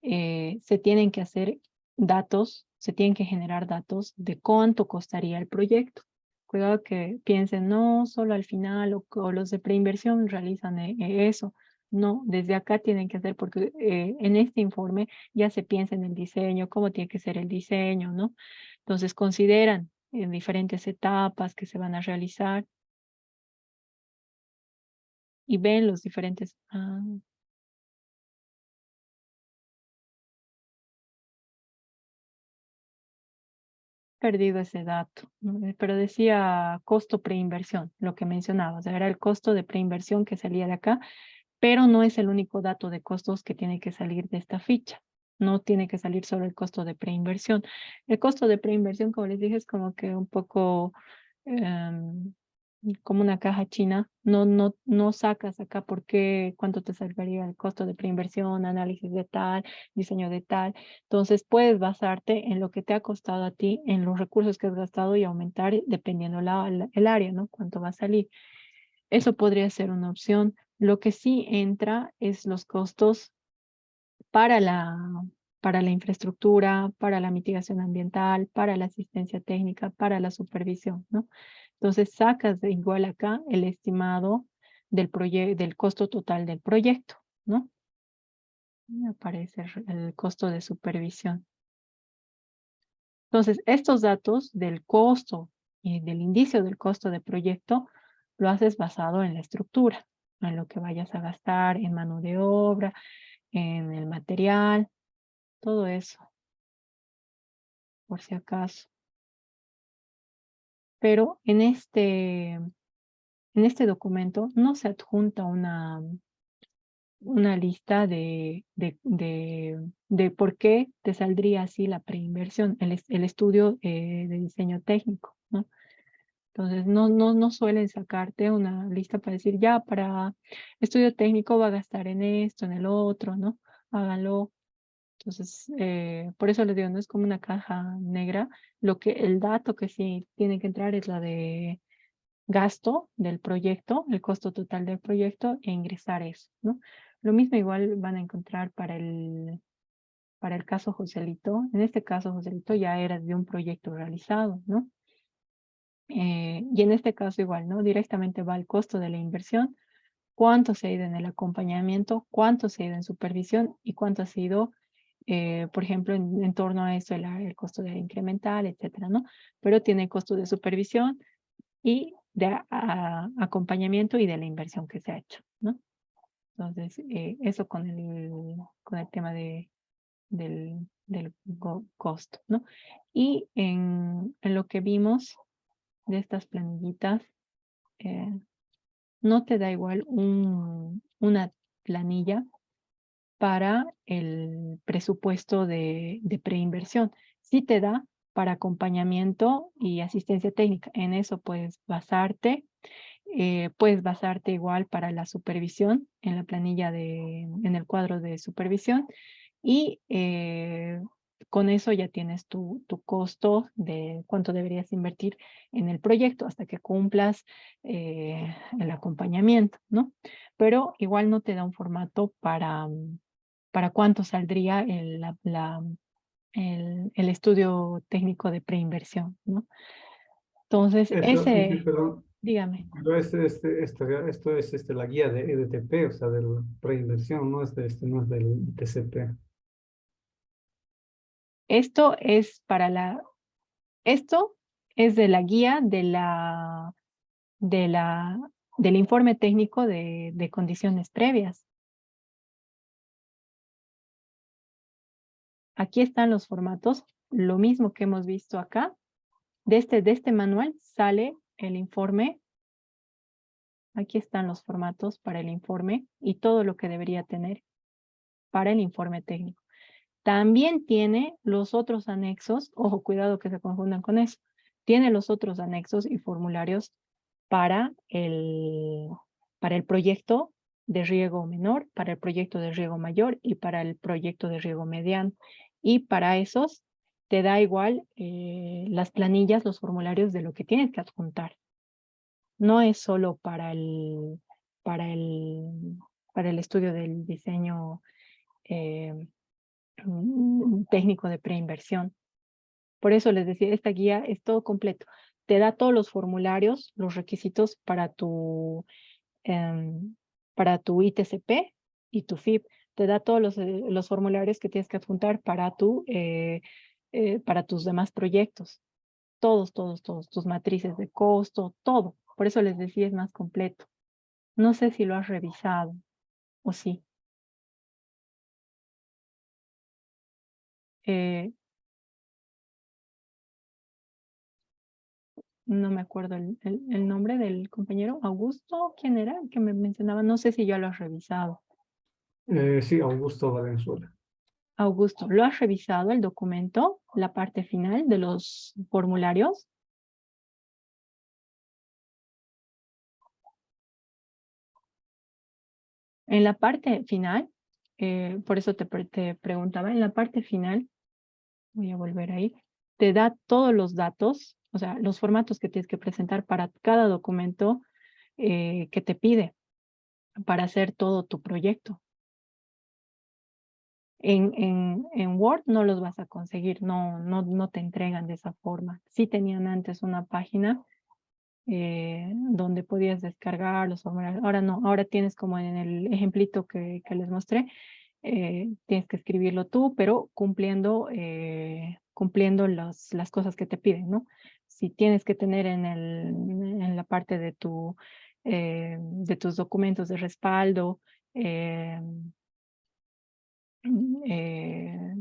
se tienen que hacer datos, se tienen que generar datos de cuánto costaría el proyecto. Cuidado que piensen, no, solo al final o los de preinversión realizan eso. No, desde acá tienen que hacer, porque en este informe ya se piensa en el diseño, cómo tiene que ser el diseño, ¿no? Entonces consideran en diferentes etapas que se van a realizar y ven los diferentes... perdido ese dato, ¿no? Pero decía costo preinversión, lo que mencionaba, o sea, era el costo de preinversión que salía de acá, pero no es el único dato de costos que tiene que salir de esta ficha. No tiene que salir solo el costo de preinversión. El costo de preinversión, como les dije, es como que un poco como una caja china. No sacas acá por qué, cuánto te saldría el costo de preinversión, análisis de tal, diseño de tal. Entonces puedes basarte en lo que te ha costado a ti, en los recursos que has gastado y aumentar dependiendo el área, ¿no? Cuánto va a salir. Eso podría ser una opción. Lo que sí entra es los costos para la infraestructura, para la mitigación ambiental, para la asistencia técnica, para la supervisión, ¿no? Entonces sacas de igual acá el estimado del costo total del proyecto, ¿no? Me aparece el costo de supervisión. Entonces, estos datos del costo y del indicio del costo de proyecto lo haces basado en la estructura, en lo que vayas a gastar, en mano de obra, en el material, todo eso, por si acaso. Pero en este documento no se adjunta una lista de por qué te saldría así la preinversión, el estudio de diseño técnico, ¿no? Entonces, no suelen sacarte una lista para decir, ya, para estudio técnico va a gastar en esto, en el otro, ¿no? Háganlo. Entonces, por eso les digo, no es como una caja negra. El dato que sí tiene que entrar es la de gasto del proyecto, el costo total del proyecto e ingresar eso, ¿no? Lo mismo igual van a encontrar para el caso Joselito. En este caso, Joselito ya era de un proyecto realizado, ¿no? Y en este caso igual, ¿no? Directamente va el costo de la inversión, cuánto se ha ido en el acompañamiento, cuánto se ha ido en supervisión y cuánto ha sido, por ejemplo, en torno a eso, el costo de incremental, etcétera, ¿no? Pero tiene costo de supervisión y de acompañamiento y de la inversión que se ha hecho, ¿no? Entonces, eso con el tema del costo, ¿no? Y en lo que vimos de estas planillitas, eh, no te da igual una planilla para el presupuesto de preinversión. Sí te da para acompañamiento y asistencia técnica. En eso puedes basarte igual para la supervisión en la planilla en el cuadro de supervisión y con eso ya tienes tu costo de cuánto deberías invertir en el proyecto hasta que cumplas el acompañamiento, ¿no? Pero igual no te da un formato para cuánto saldría el estudio técnico de preinversión, ¿no? Entonces, Eso, perdón, dígame. pero esto es la guía de EDTP, o sea, de la preinversión, no es del TCP. Esto es esto es de la guía de la, del informe técnico de condiciones previas. Aquí están los formatos, lo mismo que hemos visto acá. De este manual sale el informe Aquí están los formatos para el informe y todo lo que debería tener para el informe técnico. También tiene los otros anexos, ojo, cuidado que se confundan con eso, tiene los otros anexos y formularios para el proyecto de riego menor, para el proyecto de riego mayor y para el proyecto de riego mediano. Y para esos te da igual las planillas, los formularios de lo que tienes que adjuntar. No es solo para el estudio del diseño técnico de preinversión. Por eso les decía, esta guía es todo completo. Te da todos los formularios, los requisitos para tu ITCP y tu FIP. Te da todos los formularios que tienes que adjuntar para tus demás proyectos. Todos, todos, todos. Tus matrices de costo, todo. Por eso les decía, es más completo. No sé si lo has revisado o sí. Eh, no me acuerdo el nombre del compañero. Augusto, ¿quién era el que me mencionaba? No sé si ya lo has revisado. Sí, Augusto Valenzuela. Augusto, ¿lo has revisado el documento, la parte final de los formularios? En la parte final, por eso te preguntaba, en la parte final, voy a volver ahí, te da todos los datos, o sea, los formatos que tienes que presentar para cada documento que te pide para hacer todo tu proyecto. En Word no los vas a conseguir, no te entregan de esa forma. Sí tenían antes una página donde podías descargar los formularios. Ahora no, ahora tienes como en el ejemplito que les mostré, tienes que escribirlo tú, pero cumpliendo las cosas que te piden, ¿no? Si tienes que tener en la parte de tus documentos de respaldo, eh,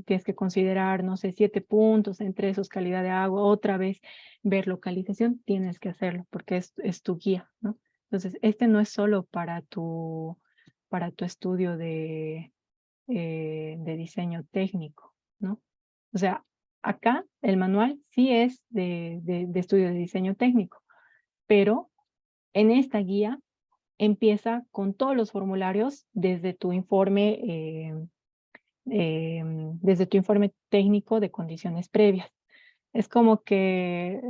tienes que considerar, no sé, 7 puntos, entre esos calidad de agua, otra vez ver localización, tienes que hacerlo porque es tu guía, ¿no? Entonces, este no es solo para tu estudio de diseño técnico, ¿no? O sea, acá el manual sí es de estudio de diseño técnico, pero en esta guía empieza con todos los formularios desde tu informe técnico de condiciones previas. Es como que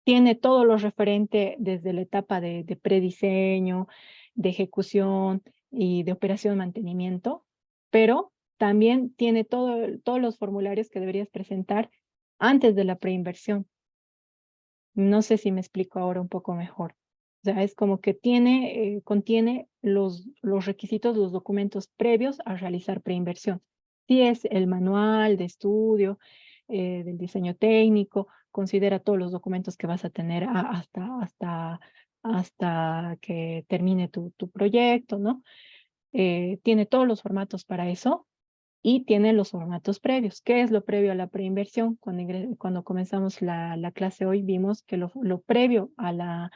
tiene todo lo referente desde la etapa de prediseño, de ejecución y de operación mantenimiento, pero también tiene todos los formularios que deberías presentar antes de la preinversión. No sé si me explico ahora un poco mejor. O sea, es como que contiene los requisitos, los documentos previos a realizar preinversión. Si es el manual de estudio, del diseño técnico, considera todos los documentos que vas a tener hasta que termine tu proyecto, ¿no? Tiene todos los formatos para eso y tiene los formatos previos. ¿Qué es lo previo a la preinversión? Cuando comenzamos la clase hoy vimos que lo previo a la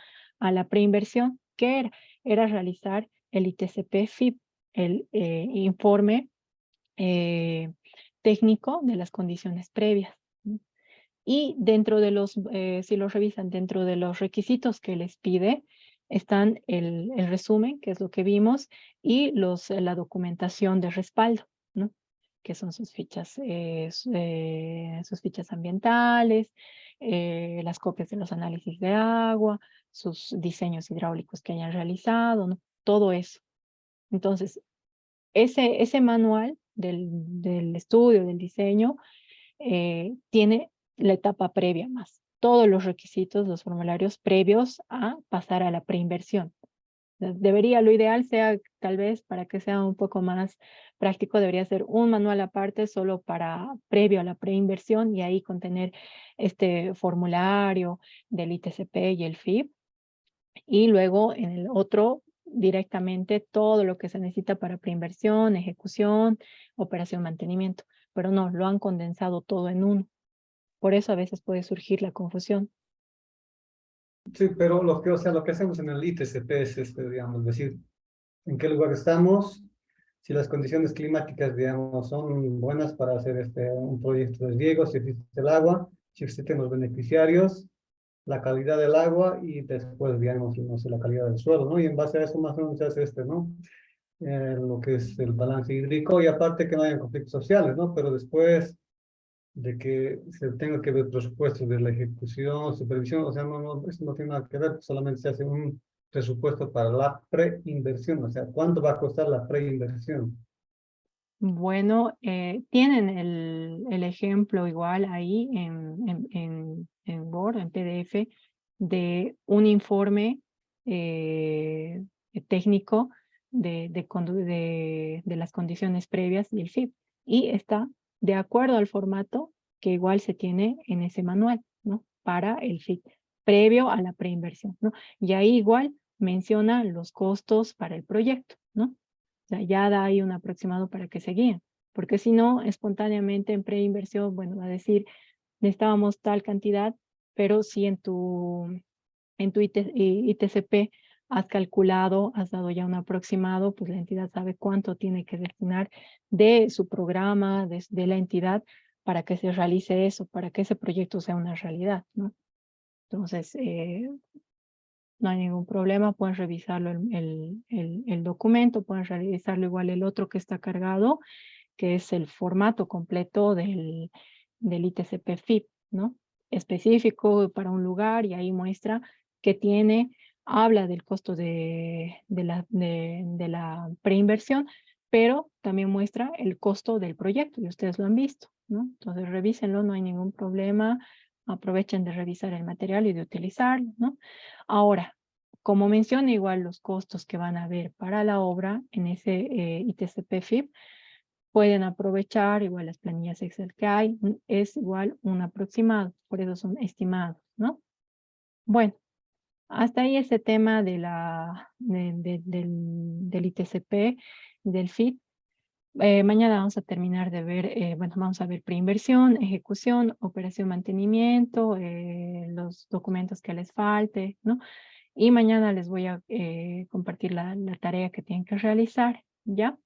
preinversión, ¿qué era? Era realizar el ITCP-FIP, el informe eh, técnico de las condiciones previas. ¿No? Y si lo revisan, dentro de los requisitos que les pide, están el resumen, que es lo que vimos, y la documentación de respaldo, ¿no? Que son sus fichas ambientales, las copias de los análisis de agua, sus diseños hidráulicos que hayan realizado, ¿no? Todo eso. Entonces, ese manual del estudio, del diseño, tiene la etapa previa más. Todos los requisitos, los formularios previos a pasar a la preinversión. Lo ideal sea, tal vez, para que sea un poco más práctico, debería ser un manual aparte solo previo a la preinversión y ahí contener este formulario del ITCP y el FIP. Y luego en el otro directamente todo lo que se necesita para preinversión, ejecución, operación, mantenimiento. Pero no, lo han condensado todo en uno. Por eso a veces puede surgir la confusión. Sí, pero o sea, lo que hacemos en el ITCP es, digamos, decir, en qué lugar estamos, si las condiciones climáticas, digamos, son buenas para hacer un proyecto de riego, si existe el agua, si existen los beneficiarios, la calidad del agua y después, digamos, no sé, la calidad del suelo, ¿no? Y en base a eso más o menos se hace ¿no? Lo que es el balance hídrico y aparte que no hayan conflictos sociales, ¿no? Pero después de que se tenga que ver presupuestos de la ejecución, supervisión, o sea, eso no tiene nada que ver, solamente se hace un presupuesto para la preinversión, o sea, ¿cuánto va a costar la preinversión? Bueno, tienen el ejemplo igual ahí en Word, en PDF, de un informe técnico de las condiciones previas y el FIP. Y está de acuerdo al formato que igual se tiene en ese manual, ¿no? Para el FIP, previo a la preinversión, ¿no? Y ahí igual menciona los costos para el proyecto, ¿no? O sea, ya da ahí un aproximado para que se guíen, porque si no, espontáneamente en preinversión, bueno, va a decir, necesitábamos tal cantidad, pero si en tu ITCP has calculado, has dado ya un aproximado, pues la entidad sabe cuánto tiene que destinar de su programa, de la entidad, para que se realice eso, para que ese proyecto sea una realidad, ¿no? Entonces, no hay ningún problema, pueden revisarlo el documento, pueden revisarlo igual el otro que está cargado, que es el formato completo del ITCP FIP, ¿no? Específico para un lugar y ahí muestra que tiene, habla del costo de la preinversión, pero también muestra el costo del proyecto y ustedes lo han visto, ¿no? Entonces revísenlo, no hay ningún problema, aprovechen de revisar el material y de utilizarlo, ¿no? Ahora, como menciona igual los costos que van a haber para la obra en ese ITCP FIP, pueden aprovechar igual las planillas Excel que hay, es igual un aproximado, por eso son estimados, ¿no? Bueno, hasta ahí ese tema del ITCP, del FIT. Mañana vamos a terminar de ver, bueno, vamos a ver preinversión, ejecución, operación, mantenimiento, los documentos que les falte, ¿no? Y mañana les voy a compartir la tarea que tienen que realizar, ¿ya?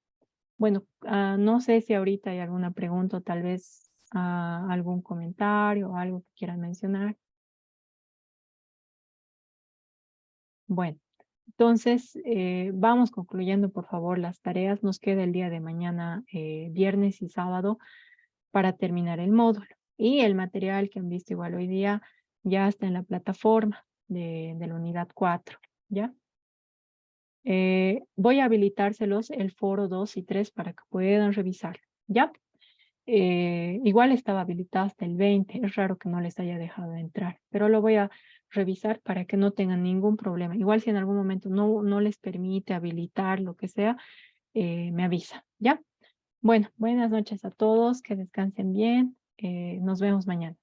Bueno, no sé si ahorita hay alguna pregunta o tal vez algún comentario o algo que quieran mencionar. Bueno, entonces vamos concluyendo por favor las tareas. Nos queda el día de mañana, viernes y sábado, para terminar el módulo. Y el material que han visto igual hoy día ya está en la plataforma de la unidad 4, ¿ya? Voy a habilitárselos el foro 2 y 3 para que puedan revisarlo, ¿ya? Igual estaba habilitado hasta el 20, es raro que no les haya dejado entrar, pero lo voy a revisar para que no tengan ningún problema. Igual si en algún momento no les permite habilitar lo que sea, me avisa, ¿ya? Bueno, buenas noches a todos, que descansen bien, nos vemos mañana.